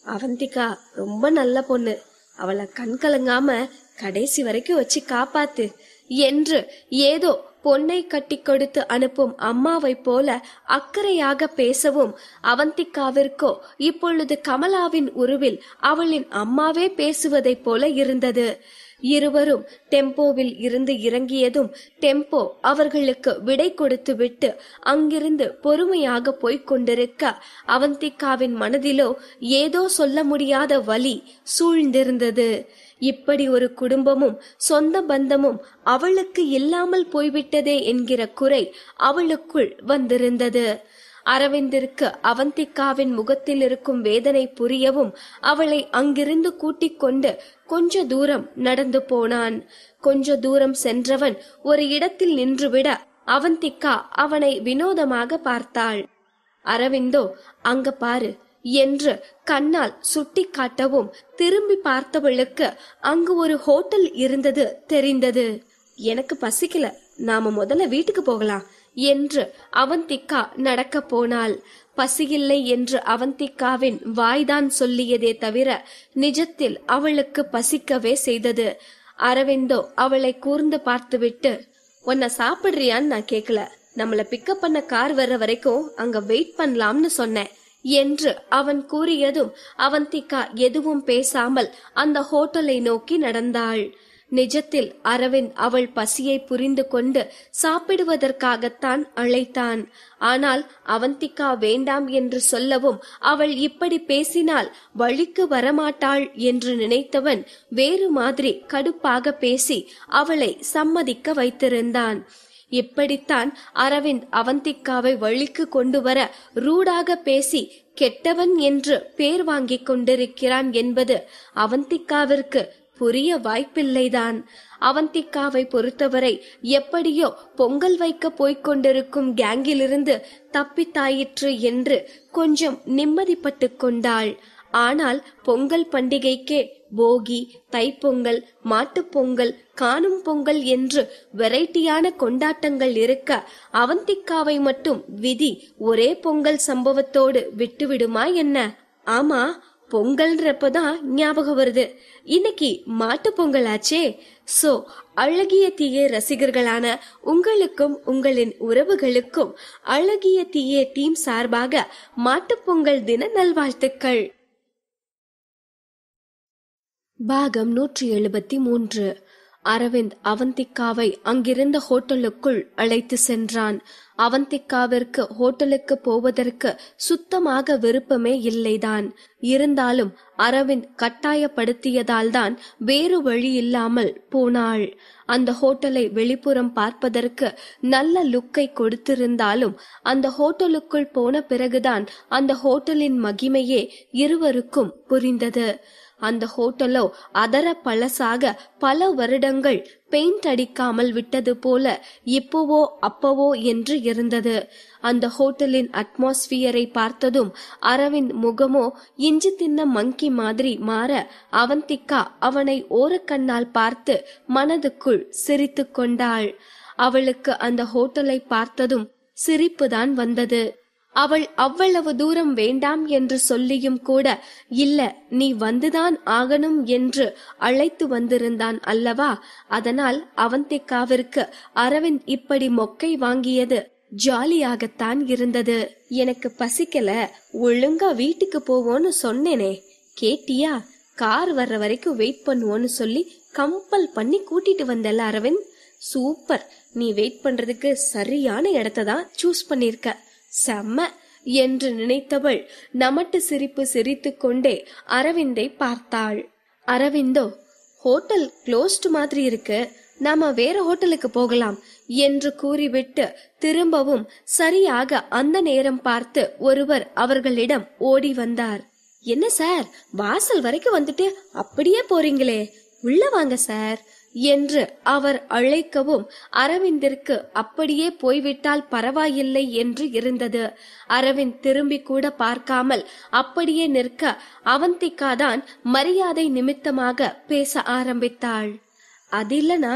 அவந்திகா ரொம்ப நல்ல பொண்ணு, அவளை கண் கலங்காம கடைசி வரைக்கும் வச்சு காப்பாத்து என்று ஏதோ பொன்னை கட்டி கொடுத்து அனுப்பும் அம்மாவை போல அக்கறையாக பேசவும் அவந்திகாவிற்கோ இப்பொழுது கமலாவின் உருவில் அவளின் அம்மாவே பேசுவதைப் போல இருந்தது. இருவரும் டெம்போவில் இருந்து இறங்கியதும் டெம்போ அவர்களுக்கு விடை கொடுத்து விட்டு அங்கிருந்து பொறுமையாக போய்க் கொண்டிருக்க அவந்திகாவின் மனதிலோ ஏதோ சொல்ல முடியாத வலி சூழ்ந்திருந்தது. இப்படி ஒரு குடும்பமும் சொந்த பந்தமும் அவளுக்கு இல்லாமல் போய்விட்டதே என்கிற குறை அவளுக்குள் வந்திருந்தது. அரவிந்திற்கு அவந்திகாவின் முகத்தில் இருக்கும் வேதனை புரியவும் அவளை அங்கிருந்து கூட்டிக் கொண்டு கொஞ்ச தூரம் நடந்து போனான். கொஞ்ச தூரம் சென்றவன் ஒரு இடத்தில் நின்றுவிட அவந்திகா அவனை வினோதமாக பார்த்தாள். அரவிந்தோ அங்க பாரு என்று கண்ணால் சுட்டி காட்டவும் திரும்பி பார்த்தவளுக்கு அங்கு ஒரு ஹோட்டல் இருந்தது தெரிந்தது. எனக்கு பசிக்கல, நாம முதல்ல வீட்டுக்கு போகலாம் என்று அவந்திகா நடக்க போனாள். பசியில்லை என்று அவந்திகாவின் வாய்தான் சொல்லியதே தவிர நிஜத்தில் அவளுக்கு பசிக்கவே செய்தது. அரவிந்தோ அவளை கூர்ந்து பார்த்துவிட்டு, உன்னை சாப்பிடுறியான்னு நான் கேக்கல, நம்மள பிக்கப் பண்ண கார் வர்ற வரைக்கும் அங்க வெயிட் பண்ணலாம்னு சொன்னேன் என்று அவன் கூறியதும் அவந்திகா எதுவும் பேசாமல் அந்த ஹோட்டலை நோக்கி நடந்தாள். நிஜத்தில் அரவிந்த் அவள் பசியை புரிந்து கொண்டு சாப்பிடுவதற்காகத்தான் அழைத்தான். ஆனால் அவந்திகா வேண்டாம் என்று சொல்லவும் அவள் இப்படி பேசினால் வழிக்கு வரமாட்டாள் என்று நினைத்தவன் வேறு மாதிரி கடுப்பாக பேசி அவளை சம்மதிக்க வைத்திருந்தான். இப்படித்தான் அரவிந்த் அவந்திகாவை வழிக்கு கொண்டு வர ரூடாக பேசி கெட்டவன் என்று பேர் வாங்கிக் கொண்டிருக்கிறான் என்பது அவந்திகாவிற்கு புரிய வாய்ப்பில்லைதான். அவந்திகாவை பொறுத்தவரை எப்படியோ பொங்கல் வைக்க போய்க் கொண்டிருக்கும் கேங்கிலிருந்து தப்பித்தாயிற்று என்று கொஞ்சம் நிம்மதிப்பட்டு கொண்டாள். ஆனால் பொங்கல் பண்டிகைக்கே போகி, தைப்பொங்கல், மாட்டுப்பொங்கல், காணும் பொங்கல் என்று வெரைட்டியான கொண்டாட்டங்கள் இருக்க அவந்திகாவை மட்டும் விதி ஒரே பொங்கல் சம்பவத்தோடு விட்டுவிடுமா என்ன? ஆமா, பொங்கல்ன்றப்பதான் ஞாபகம் வருது, இன்னைக்கு மாட்டு பொங்கல் ஆச்சே. சோ அழகிய தீயே ரசிகர்களான உங்களுக்கும் உங்களின் உறவுகளுக்கும் அழகிய தீயே டீம் சார்பாக மாட்டுப்பொங்கல் தின நல்வாழ்த்துக்கள். பாகம் 173. அரவிந்த் அவந்திகாவை அங்கிருந்த ஹோட்டலுக்குள் அழைத்து சென்றான். அவந்திகாவிற்கு ஹோட்டலுக்கு போவதற்கு சுத்தமாக விருப்பமே இல்லைதான். இருந்தாலும் அரவிந்த் கட்டாயப்படுத்தியதால் தான் வேறு வழி இல்லாமல் போனாள். அந்த ஹோட்டலை வெளிப்புறம் பார்ப்பதற்கு நல்ல லுக்கை கொடுத்திருந்தாலும் அந்த ஹோட்டலுக்குள் போன பிறகுதான் அந்த ஹோட்டலின் மகிமையே இருவருக்கும் புரிந்தது. அந்த ஹோட்டலோ அதர பழசாக பல வருடங்கள் பெயிண்ட் அடிக்காமல் விட்டது போல இப்போவோ அப்பவோ என்று இருந்தது. அந்த ஹோட்டலின் அட்மாஸ்பியரை பார்த்ததும் அரவிந்த் முகமோ இஞ்சி தின்ன மங்கி மாதிரி மாற அவந்திகா அவனை ஓரக்கண்ணால் பார்த்து மனதுக்குள் சிரித்து கொண்டாள். அவளுக்கு அந்த ஹோட்டலை பார்த்ததும் சிரிப்புதான் வந்தது. அவள் அவ்வளவு தூரம் வேண்டாம் என்று சொல்லியும் கூட இல்ல, நீ வந்துதான் ஆகணும் என்று அழைத்து வந்திருந்தான் அல்லவா? அதனால் அவந்திகாவிற்கு அரவிந்த் இப்படி மொக்கை வாங்கியது ஜாலியாகத்தான் இருந்தது. எனக்கு பசிக்கல, ஒழுங்கா வீட்டுக்கு போவோன்னு சொன்னேனே, கேட்டியா? கார் வர்ற வரைக்கும் வெயிட் பண்ணுவோன்னு சொல்லி கம்பல் பண்ணி கூட்டிட்டு வந்தல அரவிந்த். சூப்பர், நீ வெயிட் பண்றதுக்கு சரியான இடத்தை தான் சூஸ் பண்ணிருக்க, செம்ம என்று நினைத்தவள் நமட்டு சிரிப்பு சிரித்து கொண்டே அரவிந்தை பார்த்தாள். அரவிந்தோ, ஹோட்டல் க்ளோஸ்ட் மாதிரி இருக்கு, நாம வேற ஹோட்டலுக்கு போகலாம் என்று கூறிவிட்டு திரும்பவும் சரியாக அந்த நேரம் பார்த்து ஒருவர் அவர்களிடம் ஓடி வந்தார். என்ன சார், வாசல் வரைக்கும் வந்துட்டு அப்படியே போறீங்களே, உள்ள வாங்க சார் என்று அவர் அழைக்கவும் அரவிந்திற்கு அப்படியே போய்விட்டால் பரவாயில்லை என்று இருந்தது. அரவிந்த் திரும்பி கூட பார்க்காமல் அப்படியே நிற்க அவந்திகா தான் மரியாதை நிமித்தமாக பேச ஆரம்பித்தாள். அது இல்லனா,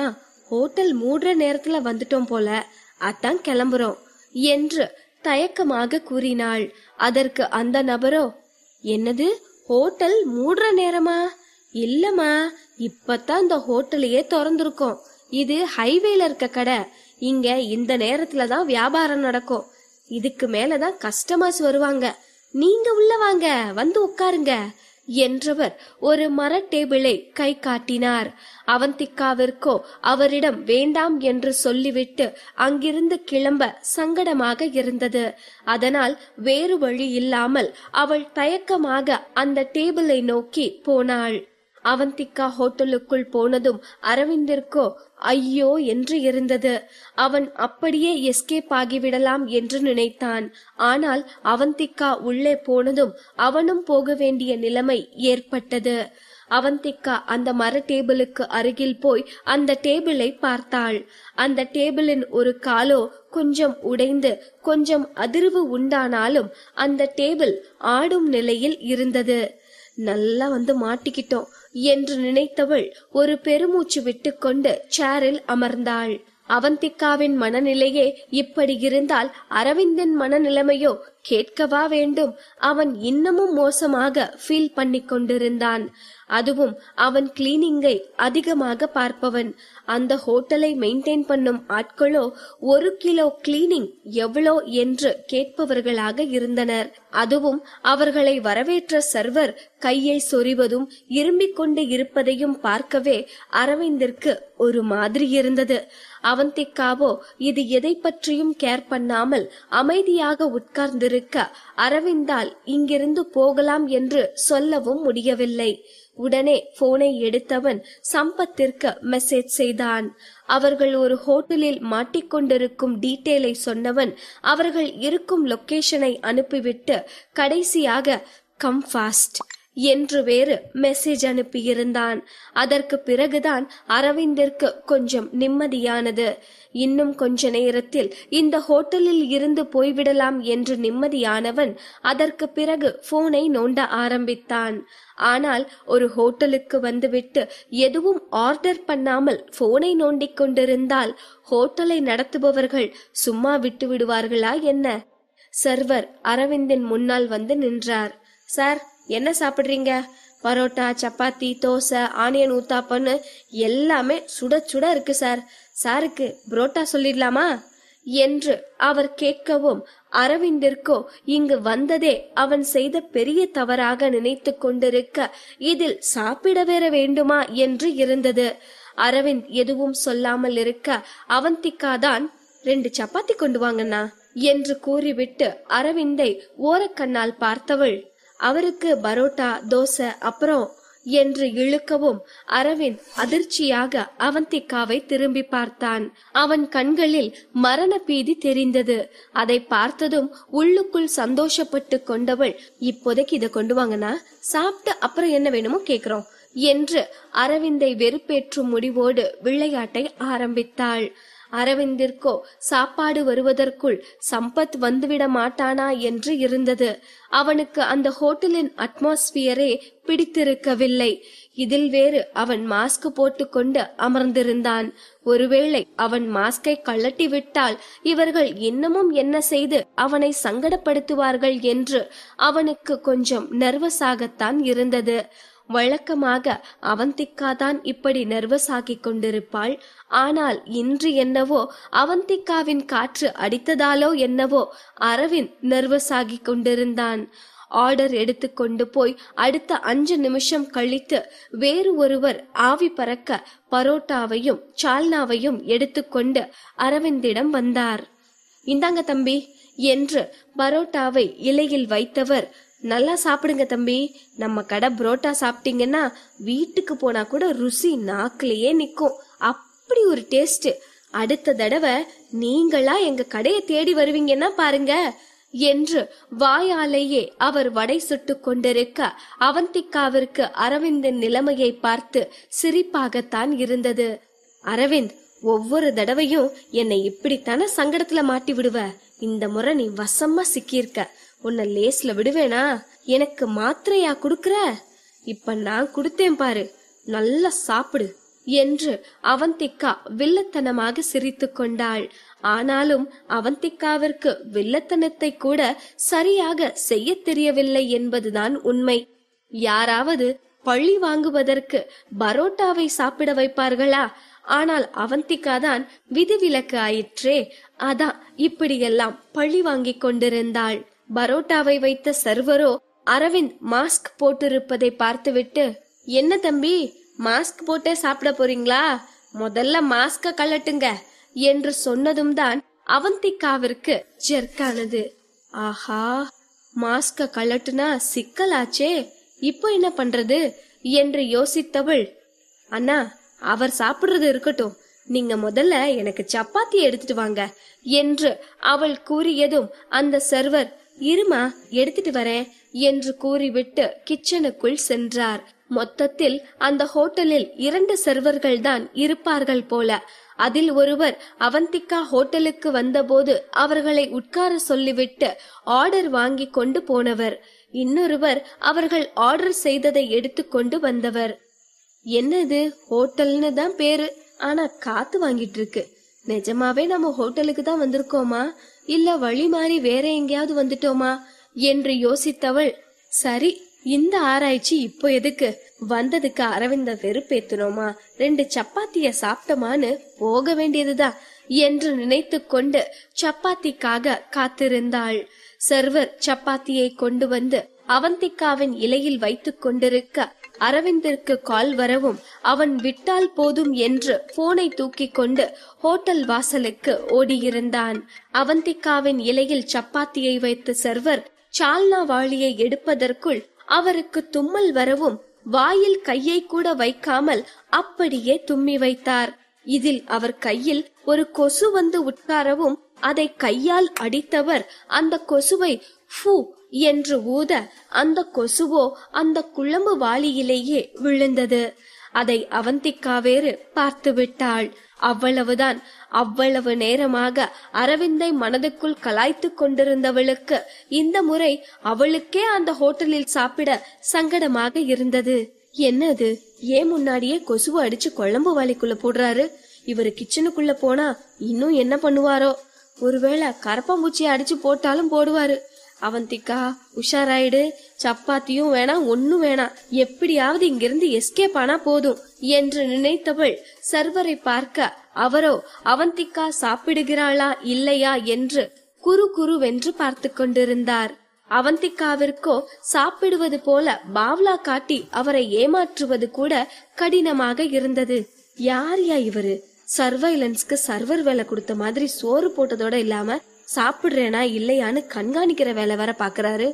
ஹோட்டல் மூடுற நேரத்துல வந்துட்டோம் போல, அதான் கிளம்புறோம் என்று தயக்கமாக கூறினாள். அதற்கு அந்த நபரோ, என்னது ஹோட்டல் மூடுற நேரமா? இல்லம்மா, இப்பதான் இந்த ஹோட்டலையே திறந்திருக்கோம், இது ஹைவேல இருக்க கடை, இங்க இந்த நேரத்துலதான் வியாபாரம் நடக்கும், இதுக்கு மேலதான் கஸ்டமர்ஸ் வருவாங்க, நீங்க உள்ள வாங்க, வந்து உட்காருங்க என்றவர் ஒரு மர டேபிளை கை காட்டினார். அவந்திகாவிற்கோ அவரிடம் வேண்டாம் என்று சொல்லிவிட்டு அங்கிருந்து கிளம்ப சங்கடமாக இருந்தது. அதனால் வேறு வழி இல்லாமல் அவள் தயக்கமாக அந்த டேபிளை நோக்கி போனாள். அவந்திகா ஹோட்டலுக்குள் போனதும் அரவிந்திற்கோ ஐயோ என்று இருந்தது. அவன் அப்படியே எஸ்கேப் ஆகிவிடலாம் என்று நினைத்தான். ஆனால் அவந்திகா உள்ளே போனதும் அவனும் போக வேண்டிய நிலைமை ஏற்பட்டது. அவந்திகா அந்த மர டேபிளுக்கு அருகில் போய் அந்த டேபிளை பார்த்தாள். அந்த டேபிளின் ஒரு காலோ கொஞ்சம் உடைந்து கொஞ்சம் அதிர்வு உண்டானாலும் அந்த டேபிள் ஆடும் நிலையில் இருந்தது. நல்லா வந்து மாட்டிக்கிட்டோம் என்று நினைத்தவள் ஒரு பெருமூச்சு விட்டுக்கொண்டு சேரில் அமர்ந்தாள். அவந்திகாவின் மனநிலையே இப்படி இருந்தால் அரவிந்தின் மனநிலைமையோ கேட்கவா வேண்டும்? அவன் இன்னமும் மோசமாக ஃபீல் பண்ணி கொண்டிருந்தான். அதுவும் அவன் கிளீனிங்கை அதிகமாக பார்ப்பவன். அந்த ஹோட்டலை மெயின்டைன் பண்ணும் ஆட்களோ 1 கிலோ கிளீனிங் எவ்வளோ என்று கேட்பவர்களாக இருந்தனர். அதுவும் அவர்களை வரவேற்ற சர்வர் கையை சொறிவதும் இரும்பிக் கொண்டு இருப்பதையும் பார்க்கவே அரவிந்திற்கு ஒரு மாதிரி இருந்தது. அவந்திக்காவோ இது எதை பற்றியும் கேர் பண்ணாமல் அமைதியாக உட்கார்ந்திருக்க அரவிந்தால் இங்கிருந்து போகலாம் என்று சொல்லவும் முடியவில்லை. உடனே போனை எடுத்தவன் சம்பத்திற்கு மெசேஜ் செய்தான். அவர்கள் ஒரு ஹோட்டலில் மாட்டிக்கொண்டிருக்கும் டீட்டெயிலை சொன்னவன் அவர்கள் இருக்கும் லொகேஷனை அனுப்பிவிட்டு கடைசியாக கம் ஃபாஸ்ட் என்று வேறு மெசேஜ் அனுப்பியிருந்தான். அதற்கு பிறகுதான் அரவிந்திற்கு கொஞ்சம் நிம்மதியானது. இன்னும் கொஞ்ச நேரத்தில் இந்த ஹோட்டலில் இருந்து போய்விடலாம் என்று நிம்மதியானவன் அதற்கு பிறகு போனை நோண்ட ஆரம்பித்தான். ஆனால் ஒரு ஹோட்டலுக்கு வந்துவிட்டு எதுவும் ஆர்டர் பண்ணாமல் போனை நோண்டிக் கொண்டிருந்தால் ஹோட்டலை நடத்துபவர்கள் சும்மா விட்டு விடுவார்களா என்ன? சர்வர் அரவிந்தின் முன்னால் வந்து நின்றார். சார், என்ன சாப்பிடுறீங்க? பரோட்டா, சப்பாத்தி, தோசை, ஆனியன் ஊத்தாப்பன்னு எல்லாமே சுட சுட இருக்கு சார். சாருக்கு புரோட்டா சொல்லிடலாமா என்று அவர் கேட்கவும் அரவிந்திற்கோ இங்கு வந்ததே அவன் செய்த பெரிய தவறாக நினைத்து கொண்டிருக்க இதில் சாப்பிட வேற வேண்டுமா என்று இருந்தது. அரவிந்த் எதுவும் சொல்லாமல் இருக்க அவந்திக்காதான் 2 சப்பாத்தி கொண்டு வாங்கண்ணா என்று கூறிவிட்டு அரவிந்தை ஓரக்கண்ணால் பார்த்தவள் அவருக்கு பரோட்டா, தோசை, அப்புறம் என்று இழுக்கவும் அரவிந்த் அதிர்ச்சியாக அவந்திக்காவை திரும்பி பார்த்தான். அவன் கண்களில் மரண பீதி தெரிந்தது. அதை பார்த்ததும் உள்ளுக்குள் சந்தோஷப்பட்டு கொண்டவள் இப்போதைக்கு இதை கொண்டு வாங்கண்ணா, சாப்பிட்டு அப்புறம் என்ன வேணுமோ கேக்குறோம் என்று அரவிந்தை வெறுப்பேற்றும் முடிவோடு விளையாட்டை ஆரம்பித்தாள். அரவிந்திற்கோ சாப்பாடு வருவதற்குள் சம்பத் வந்துவிட மாட்டானா என்று இருந்தது. அவனுக்கு அந்த ஹோட்டலின் அட்மாஸ்பியரே பிடித்திருக்கவில்லை. இதில் வேறு அவன் மாஸ்க் போட்டுக்கொண்டு அமர்ந்திருந்தான். ஒருவேளை அவன் மாஸ்கை கழட்டி விட்டால் இவர்கள் இன்னமும் என்ன செய்து அவனை சங்கடப்படுத்துவார்கள் என்று அவனுக்கு கொஞ்சம் நர்வஸாகத்தான் இருந்தது. வழக்கமாக அவந்திக்காதான் இப்படி நர்வஸ் ஆகி கொண்டிருப்பாள். ஆனால் இன்று என்னவோ அவந்திக்காவின் காற்று அடித்ததாலோ என்னவோ அரவிந்த் நர்வஸ் ஆகி கொண்டிருந்தான். ஆர்டர் எடுத்துக்கொண்டு போய் அடுத்த 5 நிமிஷம் கழித்து வேறு ஒருவர் ஆவி பறக்க பரோட்டாவையும் சால்னாவையும் எடுத்துக்கொண்டு அரவிந்திடம் வந்தார். இந்தாங்க தம்பி என்று பரோட்டாவை இலையில் வைத்தவர், நல்லா சாப்பிடுங்க தம்பி, நம்ம கடை புரோட்டா சாப்பிட்டீங்கன்னா வீட்டுக்கு போனா கூட ருசி நாக்கிலேயே நிக்கும், அப்படி ஒரு டேஸ்ட். அடுத்த தடவை நீங்களா எங்க கடையை தேடி வருவீங்கன்னா பாருங்க என்று வாயாலேயே அவர் வடை சுட்டு கொண்டிருக்க அவந்திக்காவிற்கு அரவிந்தின் நிலைமையை பார்த்து சிரிப்பாகத்தான் இருந்தது. அரவிந்த், ஒவ்வொரு தடவையும் என்னை இப்படித்தானே சங்கடத்துல மாட்டி விடுவ, இந்த முறை நீ வசமா சிக்கியிருக்க, உன்னை லேஸ்ல விடுவேனா? எனக்கு மாத்திரையா குடுக்கற? இப்ப நான் குடுத்தேன் பாரு, நல்லா சாப்பிடு என்று அவந்திக்கா வில்லத்தனமாக சிரித்து கொண்டாள். ஆனாலும் அவந்திக்காவிற்கு வில்லத்தனத்தை கூட சரியாக செய்ய தெரியவில்லை என்பதுதான் உண்மை. யாராவது பழி வாங்குவதற்கு பரோட்டாவை சாப்பிட வைப்பார்களா? ஆனால் அவந்திகா தான் விதிவிலக்கு ஆயிற்றே. அதான் இப்படியெல்லாம் பழி வாங்கி கொண்டிருந்தாள். பரோட்டாவை வைத்த சர்வரோ அரவிந்த் மாஸ்க் போட்டிருப்பதை பார்த்துவிட்டு, என்ன தம்பி, மாஸ்க் போட்டே சாப்பிட போறீங்களா? முதல்ல மாஸ்க கழட்டுங்க என்று சொன்னதும் தான் அவந்திகாவிற்கு ஜெர்க்கானது. ஆஹா, மாஸ்க கழட்டுனா சிக்கலாச்சே, இப்போ என்ன பண்றது என்று யோசித்தவள், அண்ணா அவர் சாப்பிடுறது இருக்கட்டும், நீங்க முதல்ல எனக்கு சப்பாத்தி எடுத்துட்டு வாங்க என்று அவள் கூறியதும் அந்த சர்வர், இருமா எடுத்துட்டு வரேன் என்று கூறிவிட்டு கிச்சனுக்குள் சென்றார். மொத்தத்தில் அந்த ஹோட்டலில் 2 சர்வர்கள் தான் இருப்பார்கள் போல. அதில் ஒருவர் அவந்திகா ஹோட்டலுக்கு வந்தபோது அவர்களை உட்கார சொல்லிவிட்டு ஆர்டர் வாங்கி கொண்டு போனவர். இன்னொருவர் அவர்கள் ஆர்டர் செய்ததை எடுத்துக்கொண்டு வந்தவர். என்னது ஹோட்டல்னு தான் பேரு, ஆனா காத்து வாங்கிட்டு இருக்கு. நிஜமாவே நம்ம ஹோட்டலுக்கு தான் வந்திருக்கோமா, இல்ல வழி மாறி வேற எங்கேயாவது வந்துட்டோமா என்று யோசித்தவள், சரி இந்த ஆராய்ச்சி இப்போ எதுக்கு, வந்ததுக்கு அரவிந்த வெறுப்பேத்தனோமா, 2 சப்பாத்திய சாப்பிட்டோமான்னு போக வேண்டியதுதான் என்று நினைத்து கொண்டு சப்பாத்திக்காக காத்திருந்தாள். சர்வர் சப்பாத்தியை கொண்டு வந்து அவந்திகாவின் இலையில் வைத்துக் கொண்டிருக்க அரவிந்திற்கு கால் வரவும் அவன் விட்டால் போதும் என்று போனை தூக்கி கொண்டு ஹோட்டல் வாசலுக்கு ஓடியிருந்தான். அவந்திகாவின் இலையில் சப்பாத்தியை வைத்த சர்வர் சால்னா வாளியை எடுப்பதற்குள் அவருக்கு தும்மல் வரவும் வாயில் கையை கூட வைக்காமல் அப்படியே தும்மி வைத்தார். இதில் அவர் கையில் ஒரு கொசு வந்து உட்காரவும் அதை கையால் அடித்தவர் அந்த கொசுவை ஃபூ என்று ஊத அந்த கொசுவோ அந்த குழம்பு வாளியிலேயே விழுந்தது. அதை அவந்திகா வேறு பார்த்து விட்டாள். அவ்வளவுதான். அவ்வளவு நேரமாக அரவிந்தை மனதுக்குள் கலாய்த்து கொண்டிருந்தவளுக்கு இந்த முறை அவளுக்கே அந்த ஹோட்டலில் சாப்பிட சங்கடமாக இருந்தது. என்னது, ஏன் முன்னாடியே கொசுவை அடிச்சு குழம்பு வாளிக்குள்ள போடுறாரு? இவரு கிச்சனுக்குள்ள போனா இன்னும் என்ன பண்ணுவாரோ? ஒருவேளை கரப்பாம்பூச்சியை அடிச்சு போட்டாலும் போடுவாரு. அவந்திகா உஷாராயிடு, சப்பாத்தியும் வேணாம் ஒன்னும் வேணாம், எப்படியாவது இங்கிருந்து எஸ்கேப் ஆனா போதும் என்று நினைத்தவள் சர்வரை பார்க்க அவரோ அவந்திகா சாப்பிடுகிறாளா இல்லையா என்று குறு குறுவென்று பார்த்து கொண்டிருந்தார். அவந்திகாவிற்கோ சாப்பிடுவது போல பாவ்லா காட்டி அவரை ஏமாற்றுவது கூட கடினமாக இருந்தது. யார் இவரு? சர்வைலன்ஸ்க்கு சர்வர் வேலை கொடுத்த மாதிரி சோறு போட்டதோட இல்லாம சாப்பிடுறேனா இல்லையான்னு கண்காணிக்கிற வேலை வர பாக்குறாரு.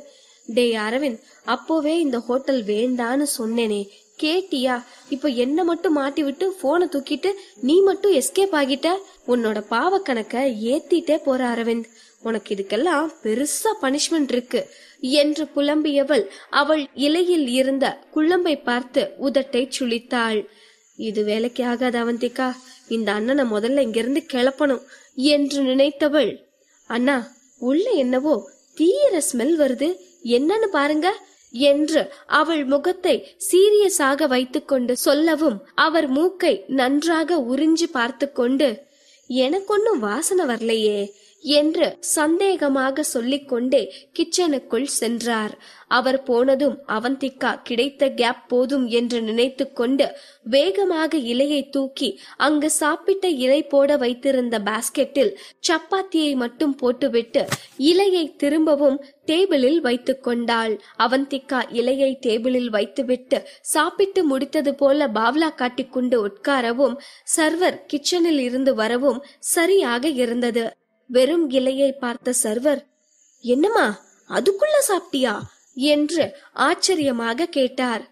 டே அரவிந்த், அப்போவே இந்த ஹோட்டல் வேண்டான்னு சொன்னேனே, கேட்டியா? இப்ப என்ன மட்டும் மாட்டி விட்டு போனை தூக்கிட்டு நீ மட்டும் எஸ்கேப் ஆகிட்ட. உன்னோட பாவ கணக்க ஏத்திட்டே போற அரவிந்த். உனக்கு இதுக்கெல்லாம் பெருசா பனிஷ்மெண்ட் இருக்கு என்று புலம்பியவள் அவள் இலையில் இருந்த குழம்பை பார்த்து உதட்டை சுளித்தாள். இது வேலைக்கு ஆகாத அவந்திகா, இந்த அண்ணனை முதல்ல இங்கிருந்து கிளப்பணும் என்று நினைத்தவள், அண்ணா உள்ள என்னவோ தீர ஸ்மெல் வருது, என்னன்னு பாருங்க என்று அவள் முகத்தை சீரியஸாக வைத்துக்கொண்டு சொல்லவும் அவர் மூக்கை நன்றாக உறிஞ்சி பார்த்து கொண்டு, எனக்கு ஒன்னும் வாசனை வரலையே என்று சந்தேகமாக சொல்லிக்கொண்டே கிச்சனுக்குள் சென்றார். அவர் போனதும் அவந்திகா கிடைத்த கேப் போதும் என்று நினைத்து கொண்டு வேகமாக இலையை தூக்கி அங்கு சாப்பிட்ட இலை போட வைத்திருந்த பாஸ்கெட்டில் சப்பாத்தியை மட்டும் போட்டுவிட்டு இலையை திரும்பவும் டேபிளில் வைத்து கொண்டாள். அவந்திகா இலையை டேபிளில் வைத்துவிட்டு சாப்பிட்டு முடித்தது போல பாவ்லா காட்டிக்கொண்டு உட்காரவும் சர்வர் கிச்சனில் இருந்து வரவும் சரியாக இருந்தது. வெறும் இலையை பார்த்த சர்வர், என்னம்மா அதுக்குள்ள சாப்பிட்டியா என்று ஆச்சரியமாக கேட்டார்.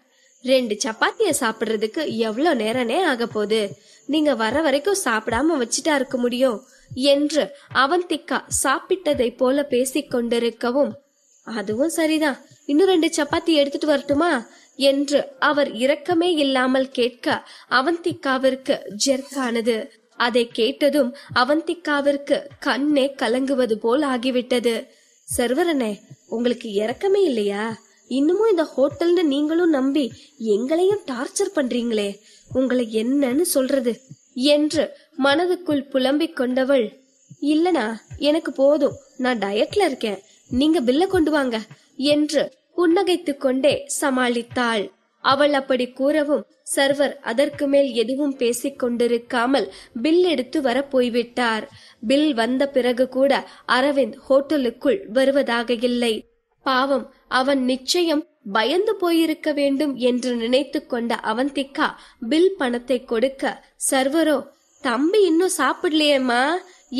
2 சப்பாத்திய சாப்பிடுறதுக்கு எவ்வளவு நேரனே ஆக போகுது, நீங்க வர வரைக்கும் சாப்பிடாம வச்சுட்டா இருக்க முடியும் என்று அவந்திகா சாப்பிட்டதை போல பேசிக் கொண்டிருக்கவும், அதுவும் சரிதான், இன்னும் 2 சப்பாத்தி எடுத்துட்டு வரட்டுமா என்று அவர் இரக்கமே இல்லாமல் கேட்க அவந்திகாவிற்கு ஜெர்க்கானது. அதை கேட்டதும் அவந்திகாவிற்கு கண்ணே கலங்குவது போல் ஆகிவிட்டது. சர்வரனே, உங்களுக்கு இரக்கமே இல்லையா? இன்னமும் இந்த ஹோட்டல்னு நீங்களும் நம்பி எங்களையும் டார்ச்சர் பண்றீங்களே, உங்களை என்னன்னு சொல்றது என்று மனதுக்குள் புலம்பிக் கொண்டவள், இல்லனா எனக்கு போதும், நான் டயட்ல இருக்கேன், நீங்க பில்ல கொண்டு வாங்க என்று புன்னகைத்து கொண்டே சமாளித்தாள். அவள் அப்படி கூறவும் சர்வர் அதற்கு மேல் எதுவும் பேசிக் கொண்டிருக்காமல் பில் எடுத்து வர போய்விட்டார். பில் வந்த பிறகு கூட அரவிந்த் ஹோட்டலுக்குள் வருவதாக இல்லை. பாவம், அவன் நிச்சயம் பயந்து போயிருக்க வேண்டும் என்று நினைத்து கொண்ட அவந்திகா பில் பணத்தை கொடுக்க சர்வரோ, தம்பி இன்னும் சாப்பிடலையேம்மா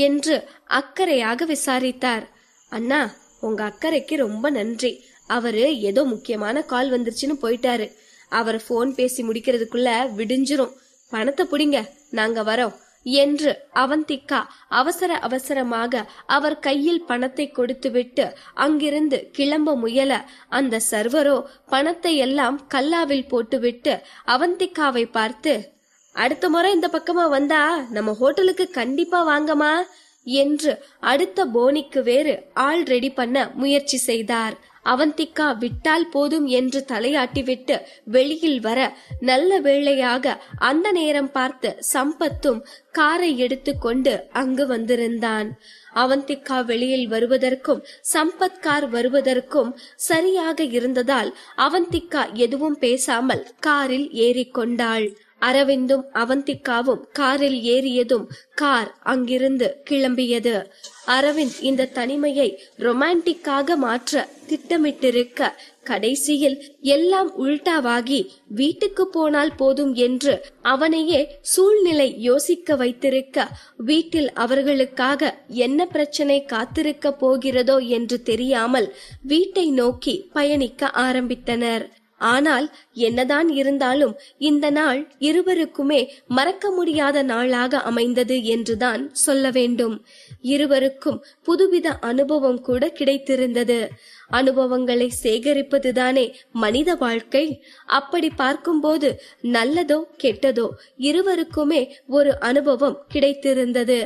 என்று அக்கறையாக விசாரித்தார். அண்ணா, உங்க அக்கறைக்கு ரொம்ப நன்றி. அவரு ஏதோ முக்கியமான கால் வந்துருச்சுன்னு போயிட்டாரு. அவர் போன் பேசி முடிக்கிறதுக்குள்ள விடிஞ்சிரும். பணத்தை புடிங்க, நாங்க வரோம் என்று அவந்திகா அவசர அவசரமாக அவர் கையில் பணத்தை கொடுத்துவிட்டு அங்கிருந்து கிளம்ப முயல அந்த சர்வரோ பணத்தை எல்லாம் கல்லாவில் போட்டுவிட்டு அவந்திகாவை பார்த்து, அடுத்த முறை இந்த பக்கமா வந்தா நம்ம ஹோட்டலுக்கு கண்டிப்பா வாங்கமா என்று அடுத்த போனிக்கு வேறு ஆள் ரெடி பண்ண முயற்சி செய்தார். அவந்திகா விட்டால் போதும் என்று தலையாட்டிவிட்டு வெளியில் வர நல்ல வேளையாக அந்த நேரம் பார்த்து சம்பத்தும் காரை எடுத்துக்கொண்டு அங்கு வந்திருந்தான். அவந்திகா வெளியில் வருவதற்கும் சம்பத் கார் வருவதற்கும் சரியாக இருந்ததால் அவந்திகா எதுவும் பேசாமல் காரில் ஏறிக்கொண்டாள். அரவிந்தும் அவந்திகாவும் காரில் ஏறியதும் கார் அங்கிருந்து கிளம்பியது. அரவிந்த் இந்த தனிமையை ரொமான்டிக்காக மாற்ற திட்டமிட்டிருக்க கடைசியில் எல்லாம் உல்டாவாகி வீட்டுக்கு போனால் போதும் என்று அவனையே சூழ்நிலை யோசிக்க வைத்திருக்க வீட்டில் அவர்களுக்காக என்ன பிரச்சனை காத்திருக்க போகிறதோ என்று தெரியாமல் வீட்டை நோக்கி பயணிக்க ஆரம்பித்தனர். ஆனால் என்னதான் இருந்தாலும் இந்த நாள் இருவருக்குமே மறக்க முடியாத நாளாக அமைந்தது என்றுதான் சொல்ல வேண்டும். இருவருக்கும் புதுவித அனுபவம் கூட கிடைத்திருந்தது. அனுபவங்களை சேகரிப்பதுதானே மனித வாழ்க்கை. அப்படி பார்க்கும்போது நல்லதோ கெட்டதோ இருவருக்குமே ஒரு அனுபவம் கிடைத்திருந்தது.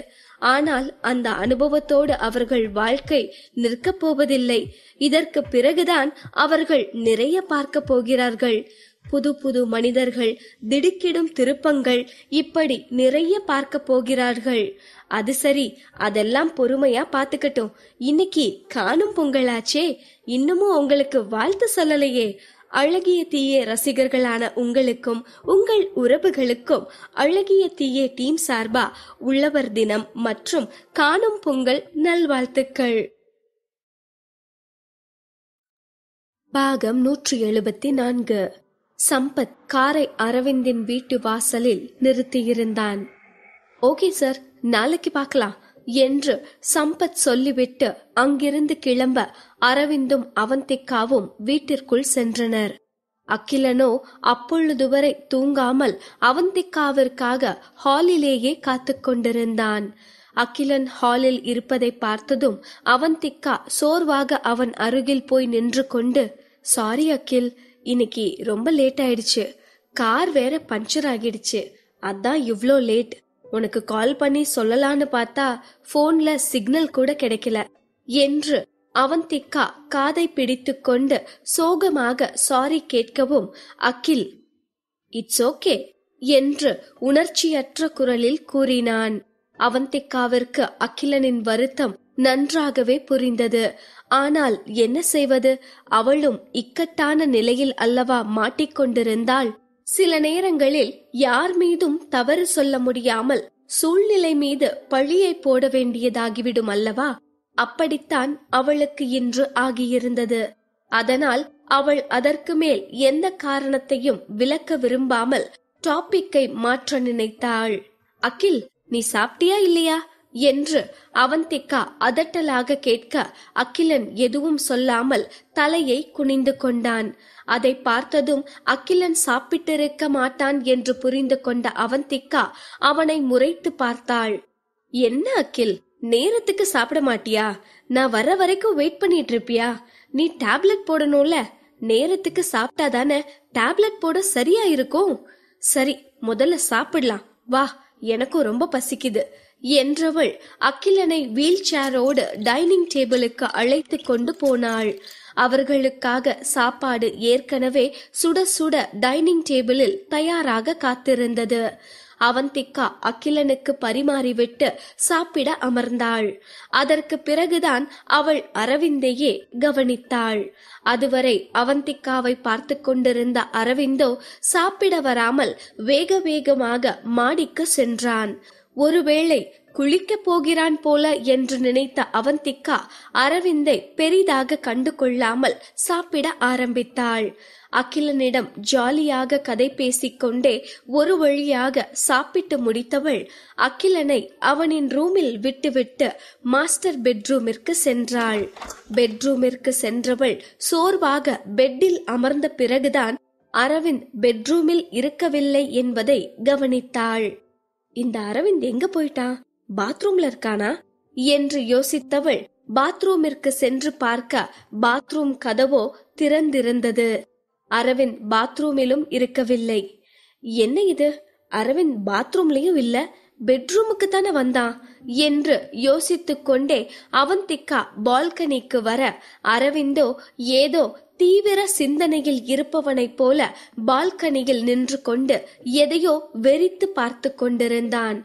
ஆனால் அந்த அனுபவத்தோடு அவர்கள் வாழ்க்கை நிற்கப் போவதில்லை. இதற்கு பிறகுதான் அவர்கள் நிறைய பார்க்க போகிறார்கள். புது புது மனிதர்கள், திடுக்கிடும் திருப்பங்கள், இப்படி நிறைய பார்க்க போகிறார்கள். அது சரி, அதெல்லாம் பொறுமையா பாத்துக்கட்டும். இன்னைக்கு காணும் பொங்கலாச்சே, இன்னமும் உங்களுக்கு வாழ்த்து சொல்லலையே. அழகிய தீயே ரசிகர்களான உங்களுக்கும் உங்கள் உறவுகளுக்கும் அழகிய தீயே டீம் சார்பா உள்ளவர் தினம் மற்றும் காணும் பொங்கல் நல்வாழ்த்துக்கள். பாகம் 174. சம்பத் காரை அரவிந்தின் வீட்டு வாசலில் நிறுத்தியிருந்தான். ஓகே சார், நாளைக்கு பார்க்கலாம் என்று சம்பத் சொல்லிவிட்டு அங்கிருந்து கிளம்ப அரவிந்தும் அவந்திகாவும் வீட்டிற்குள் சென்றனர். அகிலனோ அப்பொழுது வரை தூங்காமல் அவந்திகாவிற்காக ஹாலிலேயே காத்து கொண்டிருந்தான். அகிலன் ஹாலில் இருப்பதை பார்த்ததும் அவந்திகா சோர்வாக அவன் அருகில் போய் நின்று கொண்டு, சாரி அகில், இன்னைக்கு ரொம்ப லேட் ஆயிடுச்சு. கார் வேற பஞ்சர் ஆகிடுச்சு, அதான் இவ்ளோ லேட். உனக்கு கால் பண்ணி சொல்லலான்னு பார்த்தா போன்ல சிக்னல் கூட கிடைக்கல என்று அவந்திகா காதை பிடித்து கொண்டு சோகமாக சாரி கேட்கவும் அகில் இட்ஸ் ஓகே என்று உணர்ச்சியற்ற குரலில் கூறினான். அவந்திகாவிற்கு அகிலனின் வருத்தம் நன்றாகவே புரிந்தது. ஆனால் என்ன செய்வது? அவளும் இக்கட்டான நிலையில் அல்லவா மாட்டிக்கொண்டிருந்தாள். சில நேரங்களில் யார் மீதும் தவறு சொல்ல முடியாமல் சூழ்நிலை மீது பழியை போட வேண்டியதாகிவிடும் அல்லவா? அப்படித்தான் அவளுக்கு இன்று ஆகியிருந்தது. அதனால் அவள் அதற்கு மேல் எந்த காரணத்தையும் விளக்க விரும்பாமல் டாபிக்கை மாற்ற நினைத்தாள். அகில், நீ சாப்பிட்டியா இல்லையா என்று அவந்திகா அதட்டலாக கேட்க அகிலன் எதுவும் சொல்லாமல் தலையை குனிந்து கொண்டான். அதை பார்த்ததும் அகிலன் சாப்பிட்டிருக்க மாட்டான் என்று புரிந்து கொண்ட அவந்திகா அவனை முறைத்து பார்த்தாள். என்ன அகில், நேரத்துக்கு சாப்பிட மாட்டியா? நான் வர வரைக்கும் வெயிட் பண்ணிட்டு இருப்பியா? நீ டேப்லெட் போடணும்ல, நேரத்துக்கு சாப்பிட்டாதானே டேப்லெட் போட சரியா இருக்கும். சரி, முதல்ல சாப்பிடலாம் வா, எனக்கும் ரொம்ப பசிக்குது என்றவள் அகிலனை வீல் சேரோடு டைனிங் டேபிளுக்கு அழைத்து கொண்டு போனாள். அவர்களுக்காக சாப்பாடு ஏற்கனவே சுட சுட டைனிங் டேபிளில் தயாராக காத்திருந்தது. அவந்திகா அகிலனுக்கு பரிமாறிவிட்டு சாப்பிட அமர்ந்தாள். அதற்கு பிறகுதான் அவள் அரவிந்தையே கவனித்தாள். அதுவரை அவந்திகாவை பார்த்து கொண்டிருந்த அரவிந்தோ சாப்பிட வராமல் வேக வேகமாக மாடிக்கு சென்றான். ஒருவேளை குளிக்க போகிறான் போல என்று நினைத்த அவந்திகா அரவிந்தை பெரிதாக கண்டு கொள்ளாமல் சாப்பிட ஆரம்பித்தாள். அகிலனிடம் ஜாலியாக கதை பேசிக்கொண்டே ஒரு வழியாக சாப்பிட்டு முடித்தவள் அகிலனை அவனின் ரூமில் விட்டுவிட்டு மாஸ்டர் பெட்ரூமிற்கு சென்றாள். பெட்ரூமிற்கு சென்றவள் சோர்வாக பெட்டில் அமர்ந்த பிறகுதான் அரவிந்த் பெட்ரூமில் இருக்கவில்லை என்பதை கவனித்தாள். இந்த அரவிந்த் எங்க போயிட்டான்? பாத்ரூம்ல இருக்கானா என்று யோசித்தவள் பாத்ரூமிற்கு சென்று பார்க்க பாத்ரூம் கதவோ திறந்திருந்தது. அரவிந்த் பாத்ரூமிலும் இருக்கவில்லை. என்ன இது, அரவிந்த் பாத்ரூம்லயும் இல்ல, பெட்ரூமுக்கு தானே வந்தான் என்று யோசித்துக் கொண்டே அவந்திகா பால்கனிக்கு வர அரவிந்தோ ஏதோ தீவிர சிந்தனையில் இருப்பவனைப் போல பால்கனியில் நின்று கொண்டு எதையோ வெறித்து பார்த்து கொண்டிருந்தான்.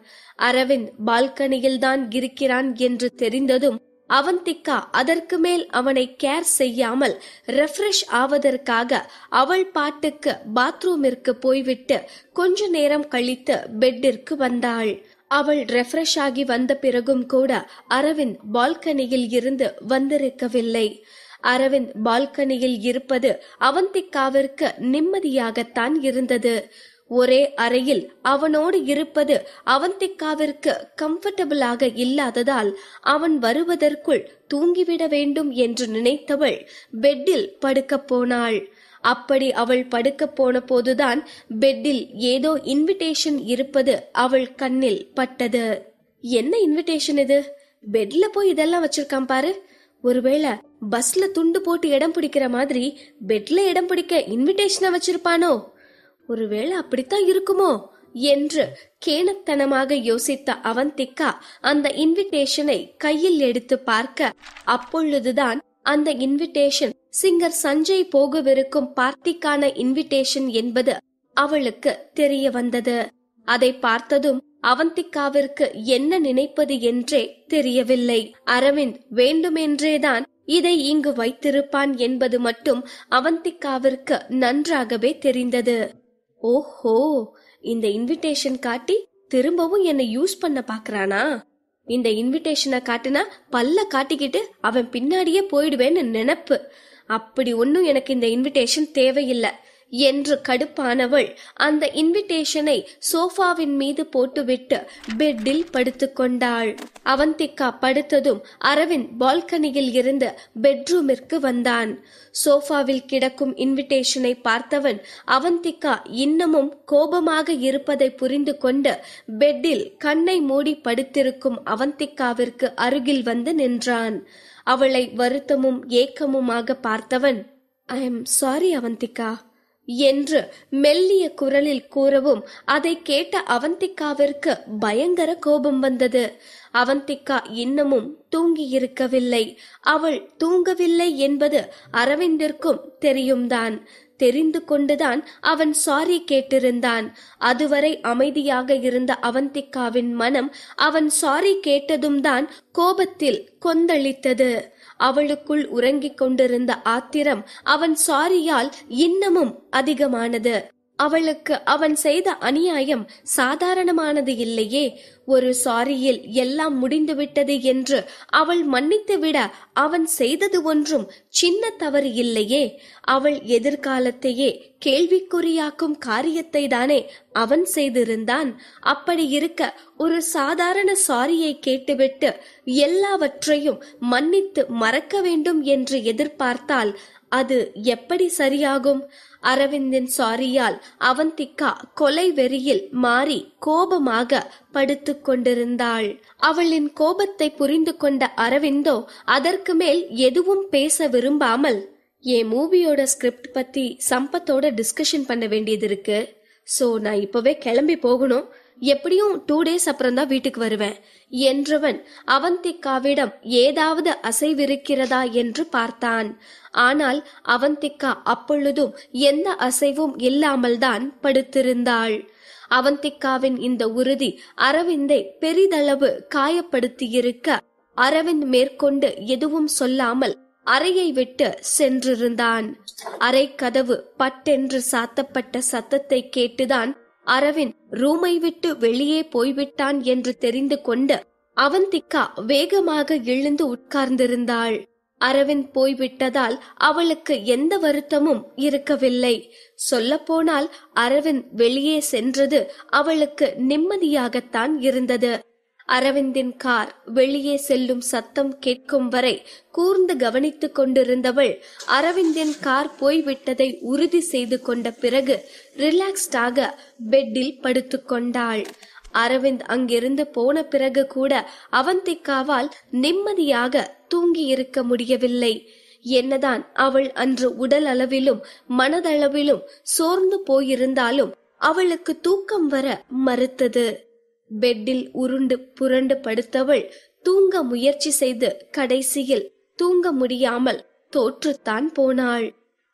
அரவிந்த் பால்கனியில் தான் இருக்கிறான் என்று தெரிந்ததும் அவந்திகா அதற்கு மேல் அவனை கேர் செய்யாமல் ரெஃப்ரெஷ் ஆவதற்காக அவள் பாட்டுக்கு பாத்ரூமிற்கு போய்விட்டு கொஞ்ச நேரம் கழித்து பெட்டிற்கு வந்தாள். அவள் ரெஃப்ரெஷ் ஆகி வந்த பிறகும் கூட அரவிந்த் பால்கனியில் இருந்து வந்திருக்கவில்லை. அரவிந்த் பால்கனியில் இருப்பது அவந்திகாவிற்கு நிம்மதியாகத்தான் இருந்தது. ஒரே அறையில் அவனோடு இருப்பது அவந்திகாவிற்கு கம்ஃபர்டபிளாக இல்லாததால் அவன் வருவதற்குள் தூங்கிவிட வேண்டும் என்று நினைத்தவள் பெட்டில் படுக்க போனாள். அப்படி அவள் படுக்க போன போதுதான் பெட்டில் ஏதோ இன்விடேஷன் இருப்பது அவள் கண்ணில் பட்டது. என்ன இன்விடேஷன் இது? பெட்ல போய் இதெல்லாம் வச்சிருக்கான் பாரு. ஒருவேளை பஸ்ல துண்டு போட்டு இடம் பிடிக்கிற மாதிரி பெட்ல இடம் பிடிக்க இன்விடேஷனை வச்சிருப்பானோ? ஒருவேளை அப்படித்தான் இருக்குமோ என்று கேணத்தனமாக யோசித்த அவந்திகா அந்த இன்விடேஷனை கையில் எடுத்து பார்க்க, அப்பொழுதுதான் அந்த இன்விடேஷன் சிங்கர் சஞ்சய் போகவிருக்கும் பார்ட்டிக்கான இன்விடேஷன் என்பது அவளுக்கு தெரிய வந்தது. அதை பார்த்ததும் அவந்திகாவிற்கு என்ன நினைப்பது என்றே தெரியவில்லை. அரவிந்த் வேண்டுமென்றேதான் இதை இங்கு வைத்திருப்பான் என்பது மட்டும் அவந்திகாவிற்கு நன்றாகவே தெரிந்தது. ஓஹோ, இந்த இன்விடேஷன் காட்டி திரும்பவும் என்னை யூஸ் பண்ண பாக்குறானா? இந்த இன்விடேஷனை காட்டினா பல்ல காட்டிக்கிட்டு அவன் பின்னாடியே போயிடுவேன்னு நினைப்பு. அப்படி ஒன்னும் எனக்கு இந்த இன்விடேஷன் தேவையில்லை என்று கடுப்பானவள் அந்த இன்விடேஷனை சோஃபாவின் மீது போட்டுவிட்டு பெட்டில் படுத்துக்கொண்டாள். அவந்திகா படுத்ததும் அரவிந்த் பால்கனியில் இருந்து பெட்ரூமிற்கு வந்தான். சோஃபாவில் கிடக்கும் இன்விடேஷனை பார்த்தவன் அவந்திகா இன்னமும் கோபமாக இருப்பதை புரிந்து கொண்டு பெட்டில் கண்ணை மூடி படுத்திருக்கும் அவந்திகாவிற்கு அருகில் வந்து நின்றான். அவளை வருத்தமும் ஏக்கமுமாக பார்த்தவன், ஐ எம் சாரி அவந்திகா என்று மெல்லிய குரலில் கூறவும் அதை கேட்ட அவந்திகாவிற்கு பயங்கர கோபம் வந்தது. அவந்திகா இன்னமும் தூங்கி இருக்கவில்லை. அவள் தூங்கவில்லை என்பது அரவிந்திற்கும் தெரியும்தான். தெரிந்து கொண்டுதான் அவன் சாரி கேட்டிருந்தான். அதுவரை அமைதியாக இருந்த அவந்திகாவின் மனம் அவன் சாரி கேட்டதும் தான் கோபத்தில் கொந்தளித்தது. அவளுக்குள் உறங்கிக் கொண்டிருந்த ஆத்திரம் அவன் சாரியால் இன்னமும் அதிகமானது. அவளுக்கு அவன் செய்த அநியாயம் சாதாரணமானது இல்லையே. ஒரு சாரியில் எல்லாம் முடிந்துவிட்டது என்று அவள் மன்னித்து விட அவன் செய்தது ஒன்றும் சின்ன தவறு இல்லையே. அவள் எதிர்காலத்தையே கேள்விக்குறியாக்கும் காரியத்தை தானே அவன் செய்திருந்தான். அப்படி இருக்க ஒரு சாதாரண சாரியை கேட்டுவிட்டு எல்லாவற்றையும் மன்னித்து மறக்க வேண்டும் என்று எதிர்பார்த்தால் அது எப்படி சரியாகும்? அரவிந்தின் சாரியால் அவந்திகா கொலை வெறியில் மாறி கோபமாக படுத்து கொண்டிருந்தாள். அவளின் கோபத்தை புரிந்து கொண்ட அரவிந்தோ அதற்கு மேல் எதுவும் பேச விரும்பாமல், என் மூவியோட ஸ்கிரிப்ட் பத்தி சம்பத்தோட டிஸ்கஷன் பண்ண வேண்டியது இருக்கு. சோ நான் இப்பவே கிளம்பி போகணும். எப்படியும் 2 days அப்புறம் தான் வீட்டுக்கு வருவேன் என்றவன் அவந்திகாவிடம் ஏதாவது அசைவிருக்கிறதா என்று பார்த்தான். ஆனால் அவந்திகா அப்பொழுதும் எந்த அசைவும் இல்லாமல் தான் படுத்திருந்தாள். அவந்திகாவின் இந்த உறுதி அரவிந்தை பெரிதளவு காயப்படுத்தியிருக்க அரவிந்த் மேற்கொண்டு எதுவும் சொல்லாமல் அறையை விட்டு சென்றிருந்தான். அறை கதவு பட்டென்று சாத்தப்பட்ட சத்தத்தை கேட்டுதான் அரவிந்த் ரூமை விட்டு வெளியே போய்விட்டான் என்று தெரிந்து கொண்டு அவந்திகா வேகமாக எழுந்து உட்கார்ந்திருந்தாள். அரவிந்த் போய்விட்டதால் அவளுக்கு எந்த வருத்தமும் இருக்கவில்லை. சொல்லப்போனால் அரவிந்த் வெளியே சென்றது அவளுக்கு நிம்மதியாகத்தான் இருந்தது. அரவிந்தின் கார் வெளியே செல்லும் சத்தம் கேட்கும் வரை கூர்ந்து கவனித்துக் கொண்டிருந்தவள் அரவிந்தின் கார் போய்விட்டதை உறுதி செய்து கொண்ட பிறகு ரிலாக்ஸ்டாக பெட்டில் படுத்துக்கொண்டாள். அரவிந்த் அங்கிருந்து போன பிறகு கூட அவந்திகாவால் நிம்மதியாக தூங்கி இருக்க முடியவில்லை. என்னதான் அவள் அன்று உடல் அளவிலும் மனதளவிலும் சோர்ந்து போயிருந்தாலும் அவளுக்கு தூக்கம் வர மறுத்தது. பெட்டில் உருண்டு புரண்டு படுத்தவள் தூங்க முயற்சி செய்து கடைசியில் தூங்க முடியாமல் தோற்றுத்தான் போனாள்.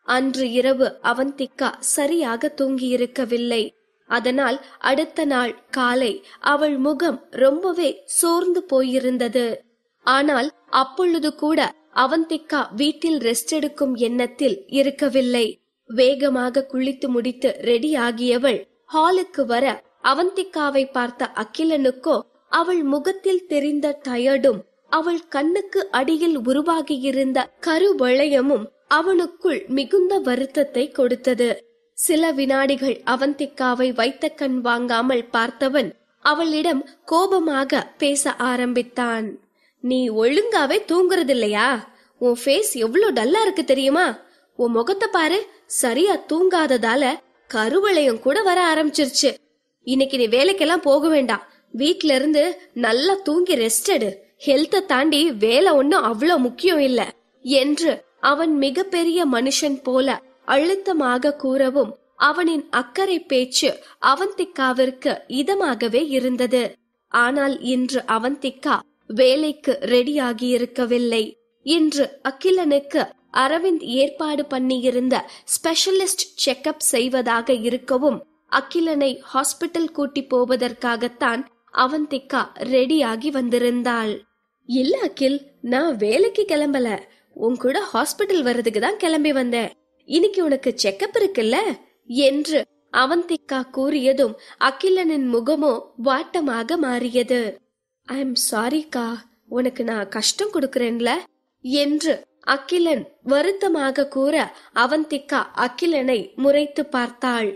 அன்று இரவு அவந்திகா சரியாக தூங்கியிருக்கவில்லை. அதனால் அடுத்த நாள் காலை அவள் முகம் ரொம்பவே சோர்ந்து போயிருந்தது. ஆனால் அப்பொழுது கூட அவந்திகா வீட்டில் ரெஸ்ட் எடுக்கும் எண்ணத்தில் இருக்கவில்லை. வேகமாக குளித்து முடித்து ரெடி ஆகியவள் ஹாலுக்கு வர அவந்திகாவை பார்த்த அகிலனுக்கோ அவள் முகத்தில் தெரிந்த டயர்டும் அவள் கண்ணுக்கு அடியில் உருவாகியிருந்த கருவளையமும் அவனுக்குள் மிகுந்த வருத்தத்தை கொடுத்தது. சில வினாடிகள் அவந்திகாவை வைத்த கண் வாங்காமல் பார்த்தவன் அவளிடம் கோபமாக பேச ஆரம்பித்தான். நீ ஒழுங்காவே தூங்குறது இல்லையா? உன் ஃபேஸ் எவ்வளவு டல்லா இருக்கு தெரியுமா? உன் முகத்தை பாரு, சரியா தூங்காததால கருவளையம் கூட வர ஆரம்பிச்சிருச்சு. இன்னைக்கு நீ வேலைக்கெல்லாம் போக வேண்டாம், வீட்ல இருந்து நல்லா தூங்கி ரெஸ்ட் எடு. ஹெல்த்தை தாண்டி வேலை ஒன்னும் அவ்வளவு முக்கியம் இல்ல என்று அவன் மிகப்பெரிய மனுஷன் போல அழுத்தமாக கூறவும் அவனின் அக்கறை பேச்சு அவந்திகாவிற்கு இதமாகவே இருந்தது. ஆனால் இன்று அவந்திகா வேலைக்கு ரெடியாகி இருக்கவில்லை. இன்று அகிலனுக்கு அரவிந்த் ஏற்பாடு பண்ணியிருந்த ஸ்பெஷலிஸ்ட் செக்அப் செய்வதாக இருக்கவும் அகிலனை ஹாஸ்பிட்டல் கூட்டி போவதற்காகத்தான் அவந்திகா ரெடியாகி வந்திருந்தாள். இல்ல அகில், நான் வேலைக்கு கிளம்பல, உன் கூட ஹாஸ்பிட்டல் வர்றதுக்கு தான் கிளம்பி வந்தேன். இன்னைக்கு உனக்கு செக்அப் இருக்குல்ல என்று அவந்திகா கூறியதும் அகிலனின் முகமோ வாட்டமாக மாறியது. ஐ எம் சாரிக்கா, உனக்கு நான் கஷ்டம் கொடுக்கறேன்ல என்று அகிலன் வருத்தமாக கூற அவந்திகா அகிலனை முறைத்து பார்த்தாள்.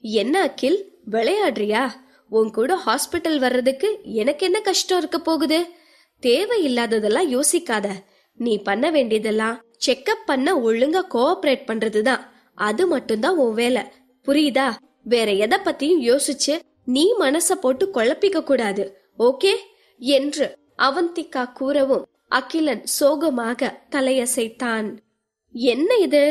என்ன அகில், விளையாடுறியா? உன் கூட ஹாஸ்பிட்டல் வர்றதுக்கு எனக்கு என்ன கஷ்டம் இருக்க போகுது? தேவையில்லாததெல்லாம் யோசிக்காத. நீ பண்ண வேண்டியதெல்லாம் செக்அப் பண்ண ஒழுங்கா கோஆபரேட் பண்றதுதான். அது மட்டும்தான் உன் வேலை, புரியுதா? வேற எதை பத்தியும் யோசிச்சு நீ மனச போட்டு குழப்பிக்க கூடாது, ஓகே என்று அவந்திகா கூறவும் அகிலன் சோகமாக தலையசைத்தான். என்ன இது?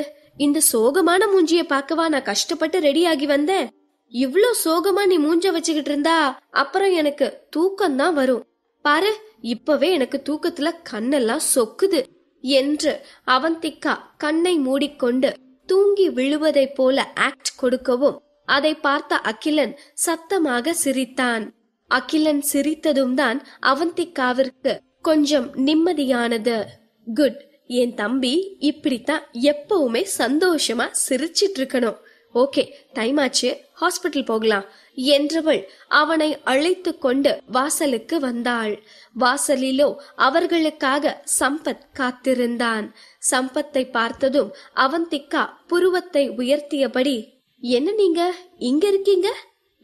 இந்த சோகமான மூஞ்சிய பார்க்கவா நான் கஷ்டப்பட்டு ரெடியாகி வந்தேன்? இவ்ளோ சோகமா நீ மூஞ்ச வச்சுக்கிட்டு இருந்தா அப்புறம் எனக்கு தூக்கம் தான் வரும். பாரு, இப்பவே எனக்கு தூக்கத்துல கண்ணெல்லாம் சொக்குது என்று அவந்திகா கண்ணை மூடிக்கொண்டு தூங்கி விழுவதை போல ஆக்ட் கொடுக்கவும் அதை பார்த்த அகிலன் சத்தமாக சிரித்தான். அகிலன் சிரித்ததும் தான் அவந்திகாவிற்கு கொஞ்சம் நிம்மதியானது. குட், என் தம்பி இப்படித்தான் எப்பவுமே சந்தோஷமா சிரிச்சிட்டு இருக்கணும். ஓகே, டைம் ஆச்சு, ஹாஸ்பிட்டல் போகலாம் என்றவள் அவனை அழைத்து கொண்டு வாசலுக்கு வந்தாள். வாசலிலோ அவர்களுக்காக சம்பத் காத்திருந்தான். சம்பத்தை பார்த்ததும் அவந்திகா புருவத்தை உயர்த்தியபடி, என்ன நீங்க இங்க இருக்கீங்க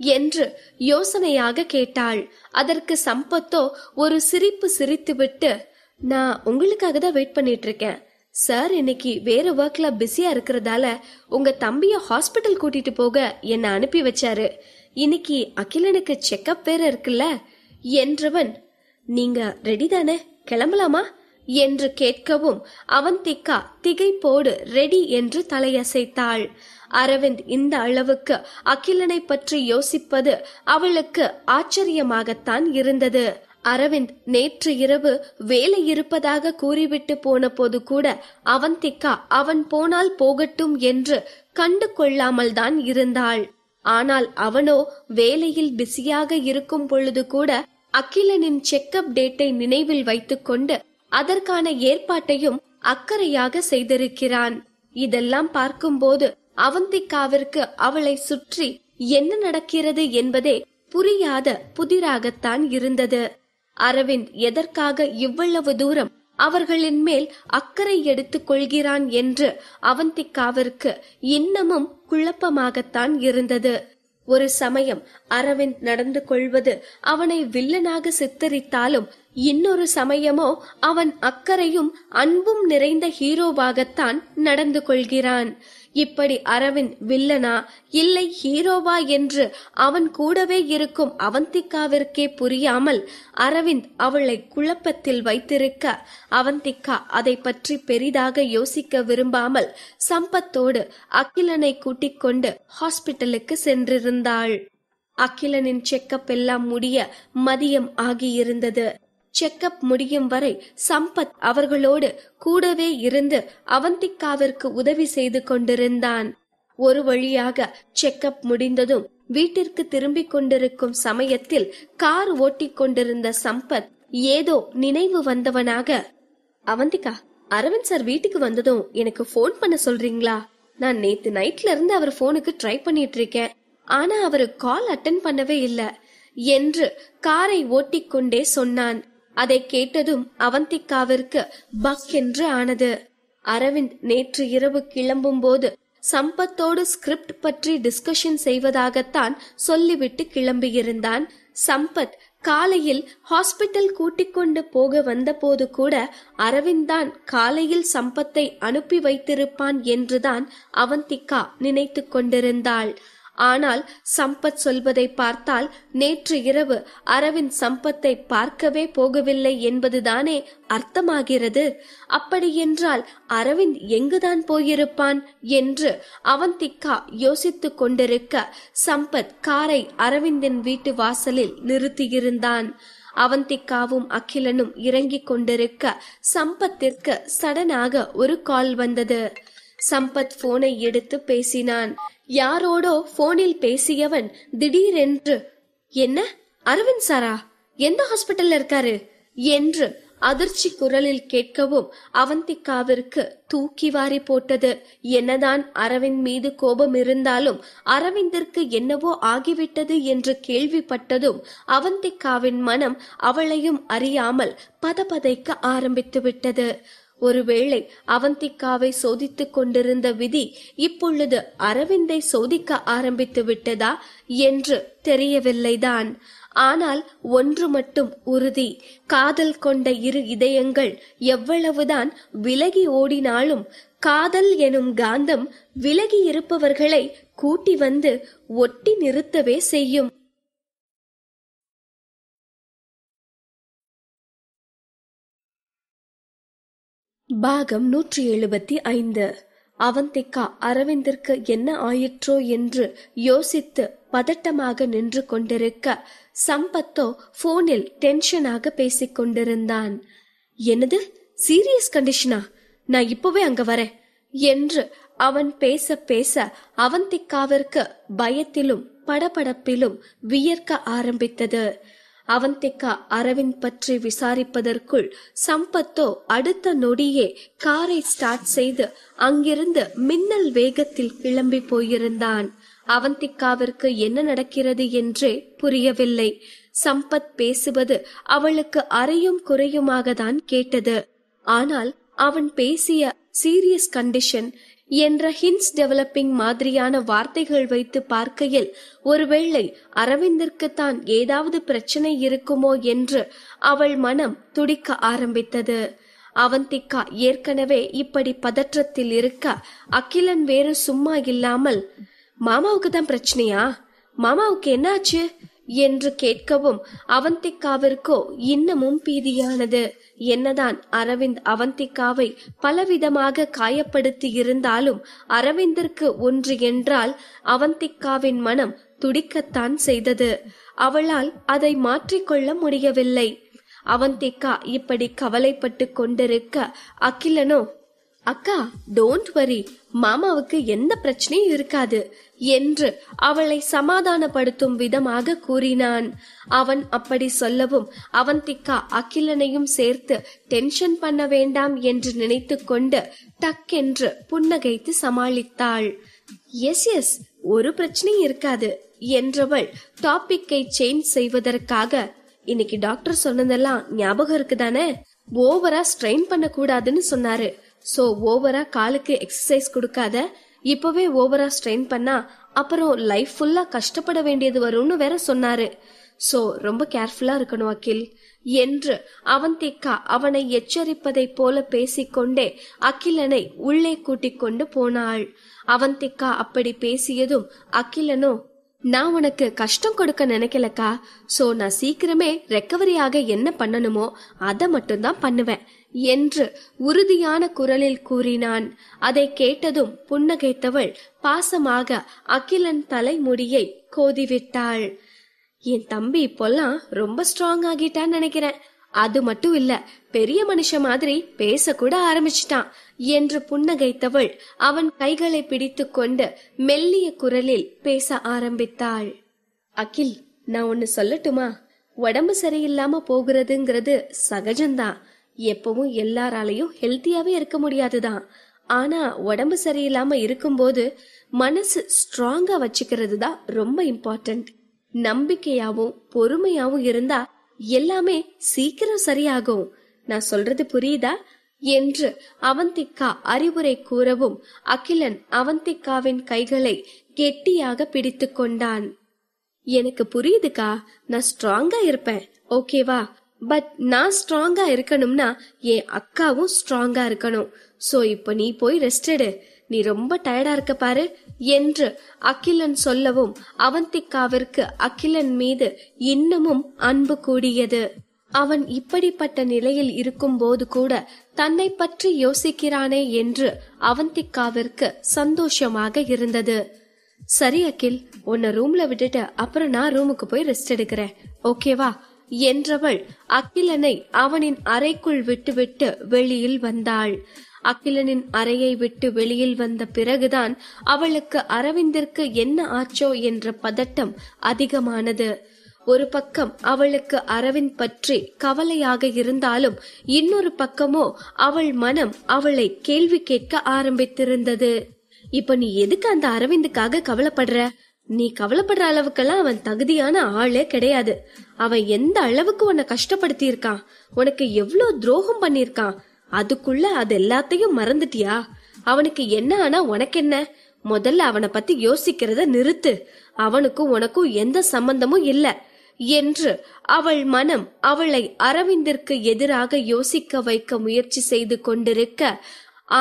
என்று யோசனையாக கேட்டாள். அதற்கு சம்பத்தோ ஒரு சிரிப்பு சிரித்துவிட்டு, நான் உங்களுக்காக தான் வெயிட் பண்ணிட்டு இருக்கேன் சார். இன்னைக்கு வேற ஒர்க்ல பிஸியா இருக்கிறதால உங்க தம்பிய ஹாஸ்பிட்டல் கூட்டிட்டு போக என்ன அனுப்பி வச்சாரு. இன்னைக்கு அகிலனுக்கு செக்அப் வேற இருக்குல்ல என்றவன், நீங்க ரெடி தானே, கிளம்பலாமா என்று கேட்கவும் அவந்திகா திகைப்போடு ரெடி என்று தலையசைத்தாள். அரவிந்த் இந்த அளவுக்கு அகிலனை பற்றி யோசிப்பது அவளுக்கு ஆச்சரியமாகத்தான் இருந்தது. அரவிந்த் நேற்று இரவு வேலை இருப்பதாக கூறிவிட்டு போன போது கூட அவந்திகா அவன் போனால் போகட்டும் என்று கண்டு கொள்ளாமல் தான் இருந்தாள். ஆனால் அவனோ வேலையில் பிஸியாக இருக்கும் பொழுது கூட அகிலனின் செக்அப் டேட்டை நினைவில் வைத்துக்கொண்டு அதற்கான ஏற்பாட்டையும் அக்கறையாக செய்திருக்கிறான். இதெல்லாம் பார்க்கும்போது அவந்திகாவிற்கு அவளை சுற்றி என்ன நடக்கிறது என்பதே புரியாத புதிராகத்தான் இருந்தது. அரவிந்த் எதற்காக இவ்வளவு தூரம் அவர்களின் மேல் அக்கறை எடுத்துக் கொள்கிறான் என்று அவந்திகாவிற்கு இன்னமும் குழப்பமாகத்தான் இருந்தது. ஒரு சமயம் அரவிந்த் நடந்து கொள்வது அவனை வில்லனாக சித்தரித்தாலும் இன்னொரு சமயமோ அவன் அக்கறையும் அன்பும் நிறைந்த ஹீரோவாகத்தான் நடந்து கொள்கிறான். இப்படி அரவிந்த் வில்லனா இல்லை ஹீரோவா என்று அவன் கூடவே இருக்கும் அவந்திகாவிற்கே புரியாமல் அரவிந்த் அவளை குழப்பத்தில் வைத்திருக்க அவந்திகா அதை பற்றி பெரிதாக யோசிக்க விரும்பாமல் சம்பத்தோடு அகிலனை கூட்டிக் கொண்டு ஹாஸ்பிட்டலுக்கு சென்றிருந்தாள். அகிலனின் செக்கப் எல்லாம் முடிய மதியம் ஆகியிருந்தது. செக்கப் முடியும் வரை சம்பத் அவர்களோடு கூடவே இருந்து அவந்திகாவிற்கு உதவி செய்து கொண்டிருந்தான். ஒரு வழியாக செக்கப் முடிந்ததும் வீட்டிற்கு திரும்பிக் கொண்டிருக்கும் சமயத்தில் கார் ஓட்டிக் கொண்டிருந்த சம்பத் ஏதோ நினைவு வந்தவனாக, அவந்திகா, அரவிந்த் சார் வீட்டுக்கு வந்ததும் எனக்கு போன் பண்ண சொல்றீங்களா? நான் நேத்து நைட்ல இருந்து அவர் போனுக்கு ட்ரை பண்ணிட்டு இருக்கேன். ஆனா அவரு கால் அட்டென்ட் பண்ணவே இல்ல என்று காரை ஓட்டிக்கொண்டே சொன்னான். அதை கேட்டதும் அவந்திகாவிற்கு பக் என்று ஆனது. அரவிந்த் நேற்று இரவு கிளம்பும் போது சம்பத்தோடு ஸ்கிரிப்ட் பற்றி டிஸ்கஷன் செய்வதாகத்தான் சொல்லிவிட்டு கிளம்பியிருந்தான். சம்பத் காலையில் ஹாஸ்பிட்டல் கூட்டிக் கொண்டு போக வந்த போது கூட அரவிந்த் தான் காலையில் சம்பத்தை அனுப்பி வைத்திருப்பான் என்றுதான் அவந்திகா நினைத்து கொண்டிருந்தாள். ஆனால் சம்பத் சொல்வதை பார்த்தால் நேற்று இரவு அரவிந்த் சம்பத்தை பார்க்கவே போகவில்லை என்பதுதானே அர்த்தமாகிறது. அப்படியென்றால் அரவிந்த் எங்குதான் போயிருப்பான் என்று அவந்திகா யோசித்துக் கொண்டிருக்க சம்பத் காரை அரவிந்தின் வீட்டு வாசலில் நிறுத்தியிருந்தான். அவந்திகாவும் அகிலனும் இறங்கிக் கொண்டிருக்க சம்பத்திற்கு சடனாக ஒரு கால் வந்தது. சம்பத் போனை எடுத்து பேசினான். யாரோடோ போனில் பேசியவன் திடீரென்று, என்ன அரவிந்த் சாரா? எந்த ஹாஸ்பிட்டல்ல இருக்காரு என்று அதிர்ச்சி குரலில் கேட்கவும் அவந்திகாவிற்கு தூக்கி வாரி போட்டது. என்னதான் அரவிந்த் மீது கோபம் இருந்தாலும் அரவிந்திற்கு என்னவோ ஆகிவிட்டது என்று கேள்விப்பட்டதும் அவந்திகாவின் மனம் அவளையும் அறியாமல் பதபதைக்க ஆரம்பித்து விட்டது. ஒருவேளை அவந்திகாவை சோதித்துக் கொண்டிருந்த விதி இப்பொழுது அரவிந்தை சோதிக்க ஆரம்பித்து விட்டதா என்று தெரியவில்லைதான். ஆனால் ஒன்று மட்டும் உறுதி, காதல் கொண்ட இரு இதயங்கள் எவ்வளவுதான் விலகி ஓடினாலும் காதல் எனும் காந்தம் விலகி இருப்பவர்களை கூட்டி வந்து ஒட்டி நிறுத்தவே செய்யும். பாகம் 175. அவந்திகா அரவிந்திற்கு என்ன ஆயிற்றோ என்று யோசித்து பதட்டமாக நின்று கொண்டிருக்க சம்பத்தோ போனில் டென்ஷனாக பேசிக் கொண்டிருந்தான். என்னது, சீரியஸ் கண்டிஷனா? நான் இப்பவே அங்க வரேன் என்று அவன் பேச பேச அவந்திகாவிற்கு பயத்திலும் படபடப்பிலும் வியர்க்க ஆரம்பித்தது. அவந்திகா அரவிந்த் பற்றி விசாரிப்பதற்குள் சம்பத்தோ அடுத்த நொடியே காரை ஸ்டார்ட் செய்து அங்கிருந்து மின்னல் வேகத்தில் கிளம்பி போயிருந்தான். அவந்திகாவிற்கு என்ன நடக்கிறது என்றே புரியவில்லை. சம்பத் பேசுவது அவளுக்கு அறையும் குறையுமாக தான் கேட்டது. ஆனால் அவன் பேசிய சீரியஸ் கண்டிஷன் என்ற ஹின்ஸ் டெவலப்பிங் மாதிரியான வார்த்தைகள் வைத்து பார்க்கையில் ஒருவேளை அரவிந்திற்கு தான் ஏதாவது பிரச்சனை இருக்குமோ என்று அவள் மனம் துடிக்க ஆரம்பித்தது. அவந்திகா ஏற்கனவே இப்படி பதற்றத்தில் இருக்க அகிலன் வேறு சும்மா இல்லாமல், மாமாவுக்கு தான் பிரச்சனையா? மாமாவுக்கு என்னாச்சு என்று கேட்கவும் அவந்திகாவிற்கோ இன்னமும் பீதியானது. என்னதான் அரவிந்த் அவந்திகாவை பலவிதமாக காயப்படுத்தி இருந்தாலும் அரவிந்திற்கு ஒன்று என்றால் அவந்திகாவின் மனம் துடிக்கத்தான் செய்தது. அவளால் அதை மாற்றிக்கொள்ள முடியவில்லை. அவந்திகா இப்படி கவலைப்பட்டு கொண்டிருக்க அகிலனோ, அக்கா டோன்ட் வரி, மாமாவுக்கு எந்த பிரச்சனையும் இருக்காது என்று அவளை சமாதானப்படுத்தும் விதமாக கூறினான். அவன் அப்படி சொல்லவும் அவந்திகா அகிலனையும் சேர்த்து டென்ஷன் பண்ண வேண்டாம் என்று நினைத்து கொண்டு டக்கென்று புன்னகைத்து சமாளித்தாள். எஸ் எஸ், ஒரு பிரச்சனையும் இருக்காது என்றவள் டாபிக்கை சேஞ்ச் செய்வதற்காக, இன்னைக்கு டாக்டர் சொன்னதெல்லாம் ஞாபகம் இருக்குதானே? ஓவரா ஸ்ட்ரெயின் பண்ண கூடாதுன்னு சொன்னாரு. சோ ஓவரா காலுக்கு எக்ஸசைஸ் கொடுக்காத. இப்பவே ஓவரா ஸ்ட்ரெயின் பண்ணா அப்புறம் லைஃப் ஃபுல்லா கஷ்டப்பட வேண்டியது வரும்னு வேற சொன்னாரு. சோ ரொம்ப கேர்ஃபுல்லா இருக்கணும் அகில் என்று அவந்திகா அவனை எச்சரிப்பதை போல பேசிக்கொண்டே அகிலனை உள்ளே கூட்டிக் கொண்டு போனாள். அவந்திகா அப்படி பேசியதும் அகிலனோ, நான் உனக்கு கஷ்டம் கொடுக்க நினைக்கலக்கா. சோ நான் சீக்கிரமே ரெக்கவரி ஆக என்ன பண்ணணுமோ அதை மட்டும்தான் பண்ணுவேன் என்று உறுதியான குரலில் கூறினான். அதை கேட்டதும் புன்னகைத்தவள் பாசமாக அகிலன் தலைமுடியை கோதிவிட்டாள். என் தம்பி இப்பெல்லாம் ரொம்ப ஸ்ட்ராங் ஆகிட்டான்னு நினைக்கிறேன். அது மட்டும் இல்ல, பெரிய மனுஷ மாதிரி பேச கூட ஆரம்பிச்சிட்டான் என்று புன்னகைத்தவள் அவன் கைகளை பிடித்து கொண்டு மெல்லிய குரலில் பேச ஆரம்பித்தாள். அகில், நான் ஒன்னு சொல்லட்டுமா? உடம்பு சரியில்லாம போகிறதுங்கிறது சகஜம்தான். எப்பவும் எல்லாராலையும் ஹெல்த்தியாவே இருக்க முடியாதுதான். ஆனா உடம்பு சரியில்லாம இருக்கும்போது மனசு ஸ்ட்ராங்கா வச்சுக்கிறது தான் ரொம்ப இம்பார்ட்டன்ட். நம்பிக்கையாவும் பொறுமையாவும் இருந்தா எல்லாமே சீக்கிரம் சரியாகும். நான் சொல்றது புரியுதா என்று அவந்திகா அறிவுரை கூறவும் அகிலன் அவந்திகாவின் கைகளை கெட்டியாக பிடித்து கொண்டான். எனக்கு புரியுதுக்கா, நான் ஸ்ட்ராங்கா இருப்பேன், ஓகேவா? பட் நான் ஸ்ட்ராங்கா இருக்கணும்னா என் அக்காவும் ஸ்ட்ராங்கா இருக்கணும். சோ இப்ப நீ போய் ரெஸ்ட் எடு, நீ ரொம்ப டயர்டா இருக்க பாரு என்று அகிலன் சொல்லவும் அவந்திகாவிற்கு அகிலன் மீது இன்னமும் அன்பு கூடியது. அவன் இப்படிப்பட்ட நிலையில் இருக்கும் போது கூட தன்னை பற்றி யோசிக்கிறானே என்று அவந்திகாவிற்கு சந்தோஷமாக இருந்தது. சரி அகில், உன்னை ரூம்ல விட்டுட்டு அப்புறம் நான் ரூமுக்கு போய் ரெஸ்ட் எடுக்கிறேன், ஓகேவா என்றவள் அகிலனை அவனின் அறைக்குள் விட்டுவிட்டு வெளியில் வந்தாள். அகிலனின் அறையை விட்டு வெளியில் வந்த பிறகுதான் அவளுக்கு அரவிந்திற்கு என்ன ஆச்சோ என்ற பதட்டம் அதிகமானது. ஒரு பக்கம் அவளுக்கு அரவிந்த் பற்றி கவலையாக இருந்தாலும் இன்னொரு பக்கமோ அவள் மனம் அவளை கேள்வி கேட்க ஆரம்பித்திருந்தது. இப்ப நீ எதுக்கு அந்த அரவிந்துக்காக கவலைப்படுற? நீ கவலைப்படுற அளவுக்கெல்லாம் அவன் தகுதியான ஆளே கிடையாது. அவன் எந்த அளவுக்கு உன்னை கஷ்டப்படுத்தி இருக்கான், உனக்கு எவ்வளவு துரோகம் பண்ணிருக்கான். அதுக்குள்ள அது எல்லாத்தையும் மறந்துட்டியா? அவனுக்கு என்ன ஆனா உனக்கு என்ன? முதல்ல அவனை பத்தி யோசிக்கிறத நிறுத்து. அவனுக்கும் உனக்கும் எந்த சம்பந்தமும் இல்ல என்று அவள் மனம் அவளை அரவிந்திற்கு எதிராக யோசிக்க வைக்க முயற்சி செய்து கொண்டிருக்க,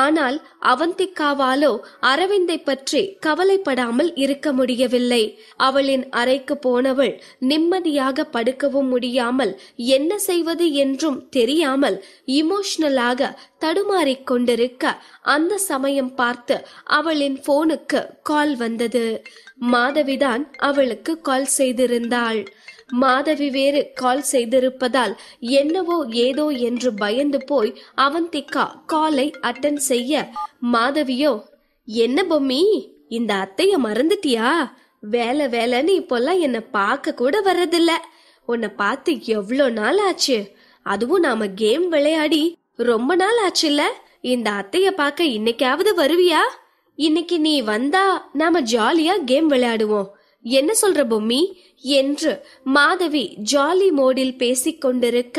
ஆனால் அவந்திகாவாலோ அரவிந்தை பற்றி கவலைப்படாமல் இருக்க முடியவில்லை. அவளின் அறைக்கு போனவள் நிம்மதியாக படுக்கவும் முடியாமல் என்ன செய்வது என்றும் தெரியாமல் இமோஷனலாக தடுமாறிக் கொண்டிருக்க, அந்த சமயம் பார்த்து அவளின் போனுக்கு கால் வந்தது. மாதவிதான் அவளுக்கு கால் செய்திருந்தாள். மாதவி வேறு கால் செய்திருப்பதால் என்னவோ ஏதோ என்று பயந்து போய் அவந்திகா காலை அட்டன் செய்ய, மாதவியோ, என்ன பொம்மி, இந்த அத்தைய மறந்துட்டியா? வேலை வேலைன்னு இப்பெல்லாம் என்ன பார்க்க கூட வர்றதில்ல. உன்னை பார்த்து எவ்வளோ நாள் ஆச்சு. அதுவும் நாம கேம் விளையாடி ரொம்ப நாள் ஆச்சுல்ல. இந்த அத்தைய பார்க்க இன்னைக்காவது வருவியா? இன்னைக்கு நீ வந்தா நாம ஜாலியா கேம் விளையாடுவோம். என்ன சொல்ற பொம்மி என்று மாதவி ஜாலி மோடில் பேசிக் கொண்டிருக்க,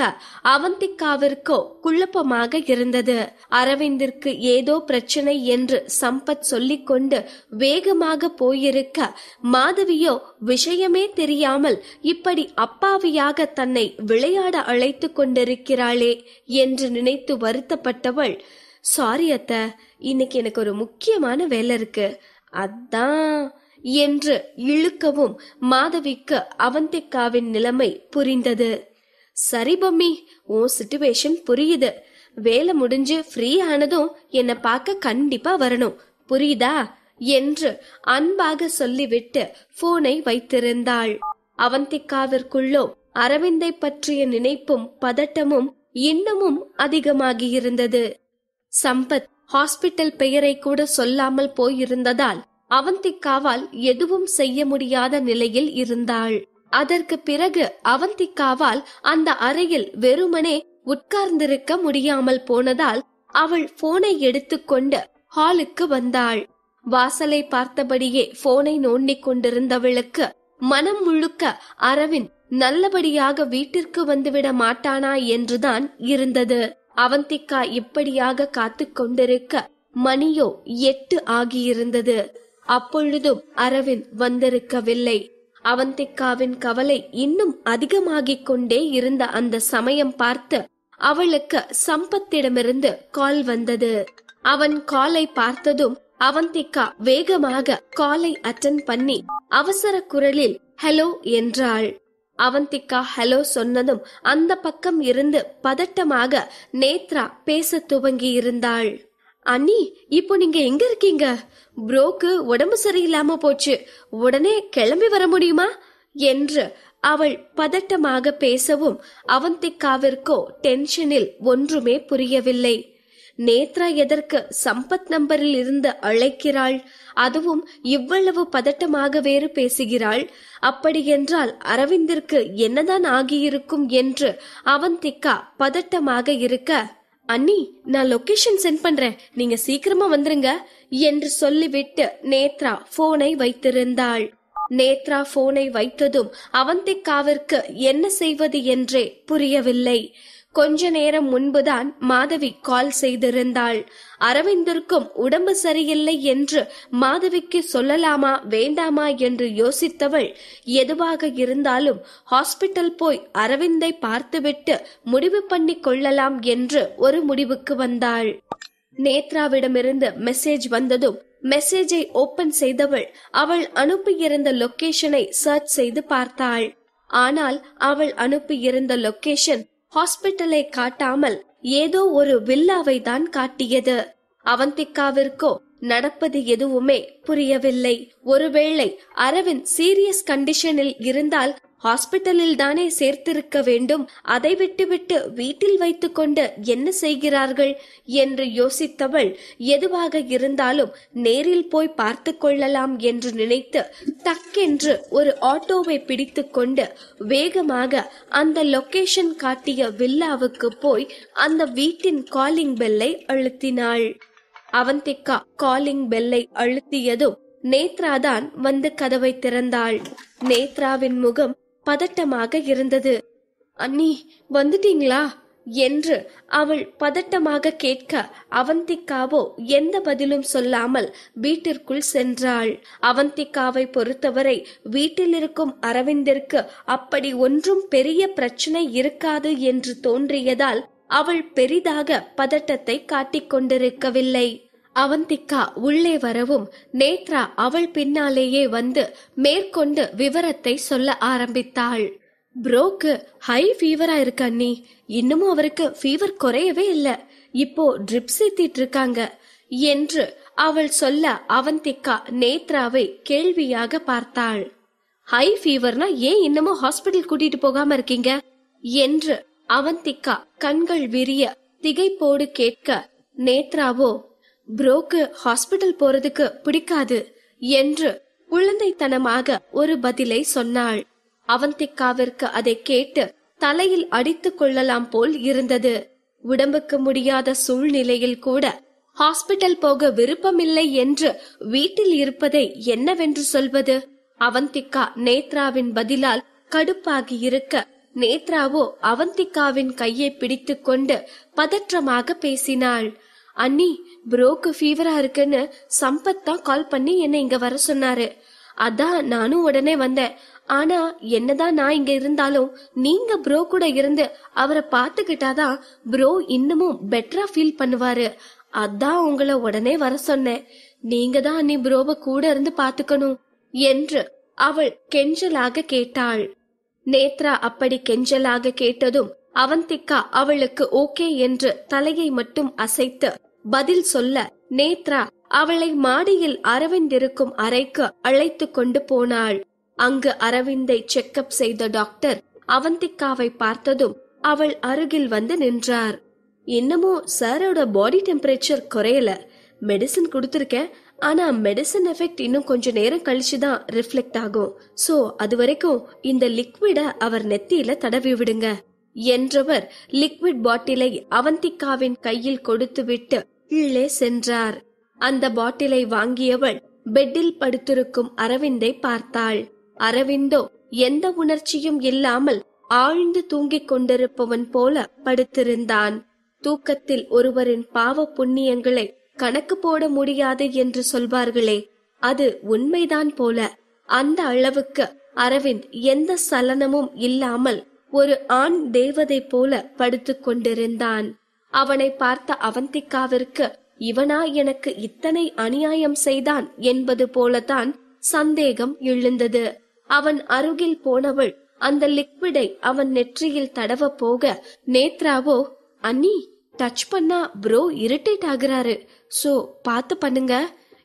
அவந்திகாவிற்கோ குழப்பமாக இருந்தது. அரவிந்திற்கு ஏதோ பிரச்சனை என்று சம்பத் சொல்லிக் கொண்டு வேகமாக போயிருக்க, மாதவியோ விஷயமே தெரியாமல் இப்படி அப்பாவியாக தன்னை விளையாட அழைத்து கொண்டிருக்கிறாளே என்று நினைத்து வருத்தப்பட்டவள், சாரி அத்தை, இன்னைக்கு எனக்கு ஒரு முக்கியமான வேலை இருக்கு, அதான் என்று இழுக்கவும் மாதவிக்கு அவந்திகாவின் நிலைமை புரிந்தது. சரி பொம்மி, உன் சிச்சுவேஷன் புரியுது. வேலை முடிஞ்சு ஃப்ரீ ஆனதும் என்னை பார்க்க கண்டிப்பா வரணும், புரியுதா என்று அன்பாக சொல்லிவிட்டு போனை வைத்திருந்தாள். அவந்திகாவிற்குள்ளோ அரவிந்தை பற்றிய நினைப்பும் பதட்டமும் இன்னமும் அதிகமாகியிருந்தது. சம்பத் ஹாஸ்பிட்டல் பெயரை கூட சொல்லாமல் போயிருந்ததால் அவந்திகாவால் எதுவும் செய்ய முடியாத நிலையில் இருந்தாள். அதற்கு பிறகு அவந்திகாவால் அந்த அறையில் வெறுமனே உட்கார்ந்திருக்க முடியாமல் போனதால் அவள் போனை எடுத்துக்கொண்டு ஹாலுக்கு வந்தாள். வாசலை பார்த்தபடியே போனை நோண்டிக் கொண்டிருந்தவளுக்கு மனம் முழுக்க அரவிந்த் நல்லபடியாக வீட்டிற்கு வந்துவிட மாட்டானா என்றுதான் இருந்தது. அவந்திகா இப்படியாக காத்து கொண்டிருக்க மணியோ 8 ஆகியிருந்தது. அப்பொழுதும் அரவிந்த் வந்திருக்கவில்லை. அவந்திகாவின் கவலை இன்னும் அதிகமாகிக் கொண்டே இருந்த அந்த சமயம் பார்த்து அவளுக்கு சம்பத்திடமிருந்து கால் வந்தது. அவன் காலை பார்த்ததும் அவந்திகா வேகமாக காலை அட்டெண்ட் பண்ணி அவசர குரலில் ஹலோ என்றாள். அவந்திகா ஹலோ சொன்னதும் அந்த பக்கம் இருந்து பதட்டமாக நேத்ரா பேச துவங்கி இருந்தாள். அண்ணி, இப்போ நீங்க எங்க இருக்கீங்க? ப்ரோக்கு உடம்பு சரியில்லாம போச்சு, உடனே கிளம்பி வர முடியுமா என்று அவள் பதட்டமாக பேசவும் அவந்திகாவிற்கோ டென்ஷனில் ஒன்றுமே புரியவில்லை. நேத்ரா எதற்கு சம்பத் நம்பரில் இருந்து அழைக்கிறாள்? அதுவும் இவ்வளவு பதட்டமாக வேறு பேசுகிறாள். அப்படியென்றால் அரவிந்திற்கு என்னதான் ஆகியிருக்கும் என்று அவந்திகா பதட்டமாக இருக்க, அண்ணி நான் லொகேஷன் சென்ட் பண்றேன், நீங்க சீக்கிரமா வந்துருங்க என்று சொல்லிவிட்டு நேத்ரா போனை வைத்திருந்தாள். நேத்ரா போனை வைத்ததும் அவந்திகாவிற்கு என்ன செய்வது என்றே புரியவில்லை. கொஞ்ச நேரம் முன்புதான் மாதவி கால் செய்திருந்தாள். அரவிந்திற்கும் உடம்பு சரியில்லை என்று மாதவிக்கு சொல்லலாமா வேண்டாமா என்று யோசித்தவள், எதுவாக இருந்தாலும் ஹாஸ்பிட்டல் போய் அரவிந்தை பார்த்துவிட்டு முடிவு பண்ணி கொள்ளலாம் என்று ஒரு முடிவுக்கு வந்தாள். நேத்ராவிடமிருந்து மெசேஜ் வந்ததும் மெசேஜை ஓபன் செய்தவள் அவள் அனுப்பியிருந்த லொகேஷனை சர்ச் செய்து பார்த்தாள். ஆனால் அவள் அனுப்பியிருந்த லொகேஷன் ஹாஸ்பிட்டலை காட்டாமல் ஏதோ ஒரு வில்லாவை தான் காட்டியது. அவந்திகாவிற்கோ நடப்பது எதுவுமே புரியவில்லை. ஒருவேளை அரவிந்த் சீரியஸ் கண்டிஷனில் இருந்தால் ஹாஸ்பிட்டலில் தானே சேர்த்திருக்க வேண்டும், அதை விட்டுவிட்டு வீட்டில் வைத்துக் கொண்டு என்ன செய்கிறார்கள் என்று யோசித்தவள், எதுவாக இருந்தாலும் நேரில் போய் பார்த்து கொள்ளலாம் என்று நினைத்து டக்கென்று ஒரு ஆட்டோவை பிடித்து கொண்டு வேகமாக அந்த லொகேஷன் காட்டிய வில்லாவுக்கு போய் அந்த வீட்டின் காலிங் பெல்லை அழுத்தினாள். அவந்திகா காலிங் பெல்லை அழுத்தியதும் நேத்ராதான் வந்து கதவை திறந்தாள். நேத்ராவின் முகம் பதட்டமாக இருந்தது. அண்ணி வந்துட்டீங்களா என்று அவள் பதட்டமாக கேட்க, அவந்திகாவோ எந்த பதிலும் சொல்லாமல் வீட்டிற்குள் சென்றாள். அவந்திகாவை பொறுத்தவரை வீட்டில் இருக்கும் அரவிந்திற்கு அப்படி ஒன்றும் பெரிய பிரச்சனை இருக்காது என்று தோன்றியதால் அவள் பெரிதாக பதட்டத்தை காட்டிக் கொண்டிருக்கவில்லை. அவந்திகா உள்ளே வரவும் நேத்ரா அவள் பின்னாலேயே வந்து மேற்கொண்டு விவரத்தை சொல்ல ஆரம்பித்தாள். ப்ரோக்கு ஹை ஃபீவரா இருக்கு அண்ணி, இன்னமும் அவருக்கு ஃபீவர் குறையவே இல்ல, இப்போ ட்ரிப்ஸ் ஏத்திட்டு இருக்காங்க என்று அவள் சொல்ல அவந்திகா நேத்ராவை கேள்வியாக பார்த்தாள். ஹை ஃபீவர்னா ஏன் இன்னமும் ஹாஸ்பிட்டல் கூட்டிட்டு போகாம இருக்கீங்க என்று அவந்திகா கண்கள் விரிய திகைப்போடு கேட்க, நேத்ராவோ ப்ரோக்கு ஹாஸ்பிட்டல் போறதுக்கு பிடிக்காது என்று குழந்தைத்தனமாக ஒரு பதிலை சொன்னாள். அவந்திகாவிற்கு அதை கேட்டு தலையில் அடித்துக் கொள்ளலாம் போல் இருந்தது. உடம்புக்கு முடியாத சூழ்நிலையில் கூட ஹாஸ்பிட்டல் போக விருப்பமில்லை என்று வீட்டில் இருப்பதை என்னவென்று சொல்வது? அவந்திகா நேத்ராவின் பதிலால் கடுப்பாகி இருக்க, நேத்ராவோ அவந்திகாவின் கையை பிடித்து கொண்டு பதற்றமாக பேசினாள். அண்ணி, ப்ரோக்கு ஃபீவரா இருக்குன்னு சம்பத் தான் கால் பண்ணி என்ன இங்க வர சொன்னாரு, அதான் நானும் உடனே வந்தேன். ஆனா என்னதான் நான் இங்க இருந்தாலும் நீங்க ப்ரோ கூட இருந்து அவரை பாத்துக்கிட்டாதான் ப்ரோ இன்னமும் பெட்டரா ஃபீல் பண்ணுவாரு, அதான் உங்களை உடனே வர சொன்னேன். நீங்க தான் அண்ணி ப்ரோவை கூட இருந்து பாத்துக்கணும் என்று அவள் கெஞ்சலாக கேட்டாள். நேத்ரா அப்படி கெஞ்சலாக கேட்டதும் அவந்திகா அவளுக்கு ஓகே என்று தலையை மட்டும் அசைத்து பதில் சொல்ல, நேத்ரா அவளை மாடியில் அரவிந்த் இருக்கும் அறைக்கு அழைத்து கொண்டு போனாள். அங்கு அரவிந்தை செக்அப் செய்த டாக்டர் அவந்திகாவை பார்த்ததும் அவள் அருகில் வந்து நின்றார். இன்னமும் சாரோட பாடி டெம்பரேச்சர் குறையல, மெடிசின் கொடுத்திருக்கேன், ஆனா மெடிசின் எஃபெக்ட் இன்னும் கொஞ்ச நேரம் கழிச்சுதான் ரிஃப்ளெக்ட் ஆகும். சோ அது வரைக்கும் இந்த லிக்விட அவர் நெத்தியில தடவி விடுங்க என்றவர் லிக்விட் பாட்டிலை அவந்திகாவின் கையில் கொடுத்துவிட்டு கீழே சென்றார். அந்த பாட்டிலை வாங்கியவள் பெட்டில் படுத்திருக்கும் அரவிந்தை பார்த்தாள். அரவிந்தோ எந்த உணர்ச்சியும் இல்லாமல் ஆழ்ந்து தூங்கிக் கொண்டிருப்பவன் போல படுத்திருந்தான். தூக்கத்தில் ஒருவரின் பாவ புண்ணியங்களை கணக்கு போட முடியாது என்று சொல்வார்களே, அது உண்மைதான் போல. அந்த அளவுக்கு அரவிந்த் எந்த சலனமும் இல்லாமல் ஒரு ஆண் தேவதை போல படுத்து கொண்டிருந்தான். அவனை பார்த்த அவந்திகாவிற்கு இவனா எனக்கு இத்தனை அநியாயம் செய்தான் என்பது போலதான் சந்தேகம் எழுந்தது. அவன் அருகில் போனவள் அந்த லிக்விடை அவன் நெற்றியில் தடவ போக, நேத்ராவோ அண்ணி டச் பண்ணா ப்ரோ இரிட்டேட் ஆகுறாரு, சோ பாத்து பண்ணுங்க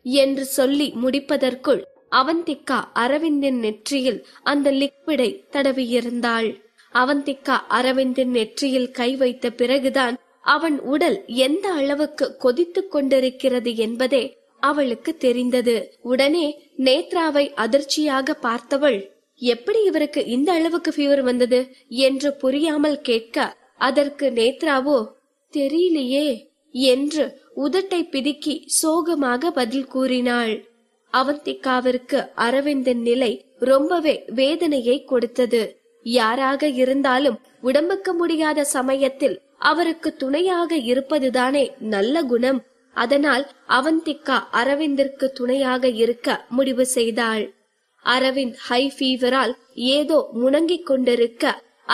என்று சொல்லி முடிப்பதற்குள் அவந்திகா அரவிந்தின் நெற்றியில் அந்த லிக்விடை தடவியிருந்தாள். அவந்திகா அரவிந்தின் நெற்றியில் கை வைத்த பிறகுதான் அவன் உடல் எந்த அளவுக்கு கொதித்துக் கொண்டிருக்கிறது என்பதே அவளுக்கு தெரிந்தது. உடனே நேத்ராவை அதிர்ச்சியாக பார்த்தவள், எப்படி இவருக்கு இந்த அளவுக்கு ஃபீவர் வந்தது என்று புரியாமல் கேட்க, அதற்கு நேத்ராவோ தெரியலையே என்று உதட்டை பிதுக்கி சோகமாக பதில் கூறினாள். அவந்திகாவிற்கு அரவிந்தின் நிலை ரொம்பவே வேதனையை கொடுத்தது. யாராக இருந்தாலும் உடம்புக்கு முடியாத சமயத்தில் அவருக்கு துணையாக இருப்பதுதானே நல்ல குணம். அதனால் அவந்திகா அரவிந்திற்கு துணையாக இருக்க முடிவு செய்தாள். அரவிந்த் ஹை ஃபீவரால் ஏதோ முணங்கிக் கொண்டிருக்க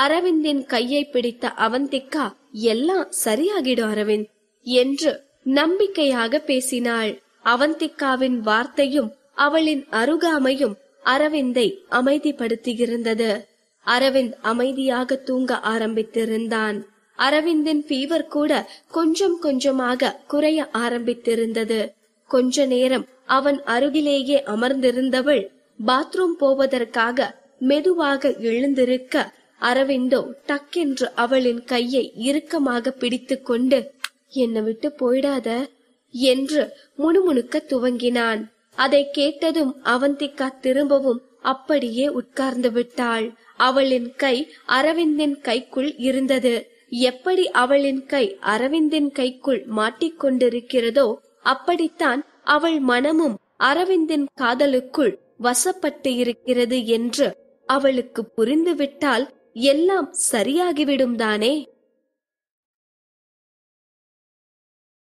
அரவிந்தின் கையை பிடித்த அவந்திகா, எல்லாம் சரியாகிடும் அரவிந்த் என்று நம்பிக்கையாக பேசினாள். அவந்திகாவின் வார்த்தையும் அவளின் அருகாமையும் அரவிந்தை அமைதிப்படுத்தியிருந்தது. அரவிந்த் அமைதியாக தூங்க ஆரம்பித்திருந்தான். அரவிந்தின் ஃபீவர் கூட கொஞ்சம் கொஞ்சமாக குறைய ஆரம்பித்திருந்தது. கொஞ்ச நேரம் அவன் அருகிலேயே அமர்ந்திருந்தவள் பாத்ரூம் போவதற்காக மெதுவாக எழுந்திருக்க, அரவிந்தோ டக்கென்று அவளின் கையை இறுக்கமாக பிடித்து கொண்டு, என்னை விட்டு போயிடாத என்று முணுமுணுக்க துவங்கினான். அதை கேட்டதும் அவந்திகா திரும்பவும் அப்படியே உட்கார்ந்து விட்டாள். அவளின் கை அரவிந்தின் கைக்குள் இருந்தது. எப்படி அவளின் கை அரவிந்தின் கைக்குள் மாட்டிக்கொண்டிருக்கிறதோ அப்படித்தான் அவள் மனமும் அரவிந்தின் காதலுக்குள் வசப்பட்டு இருக்கிறது என்று அவளுக்கு புரிந்துவிட்டால் எல்லாம் சரியாகிவிடும் தானே.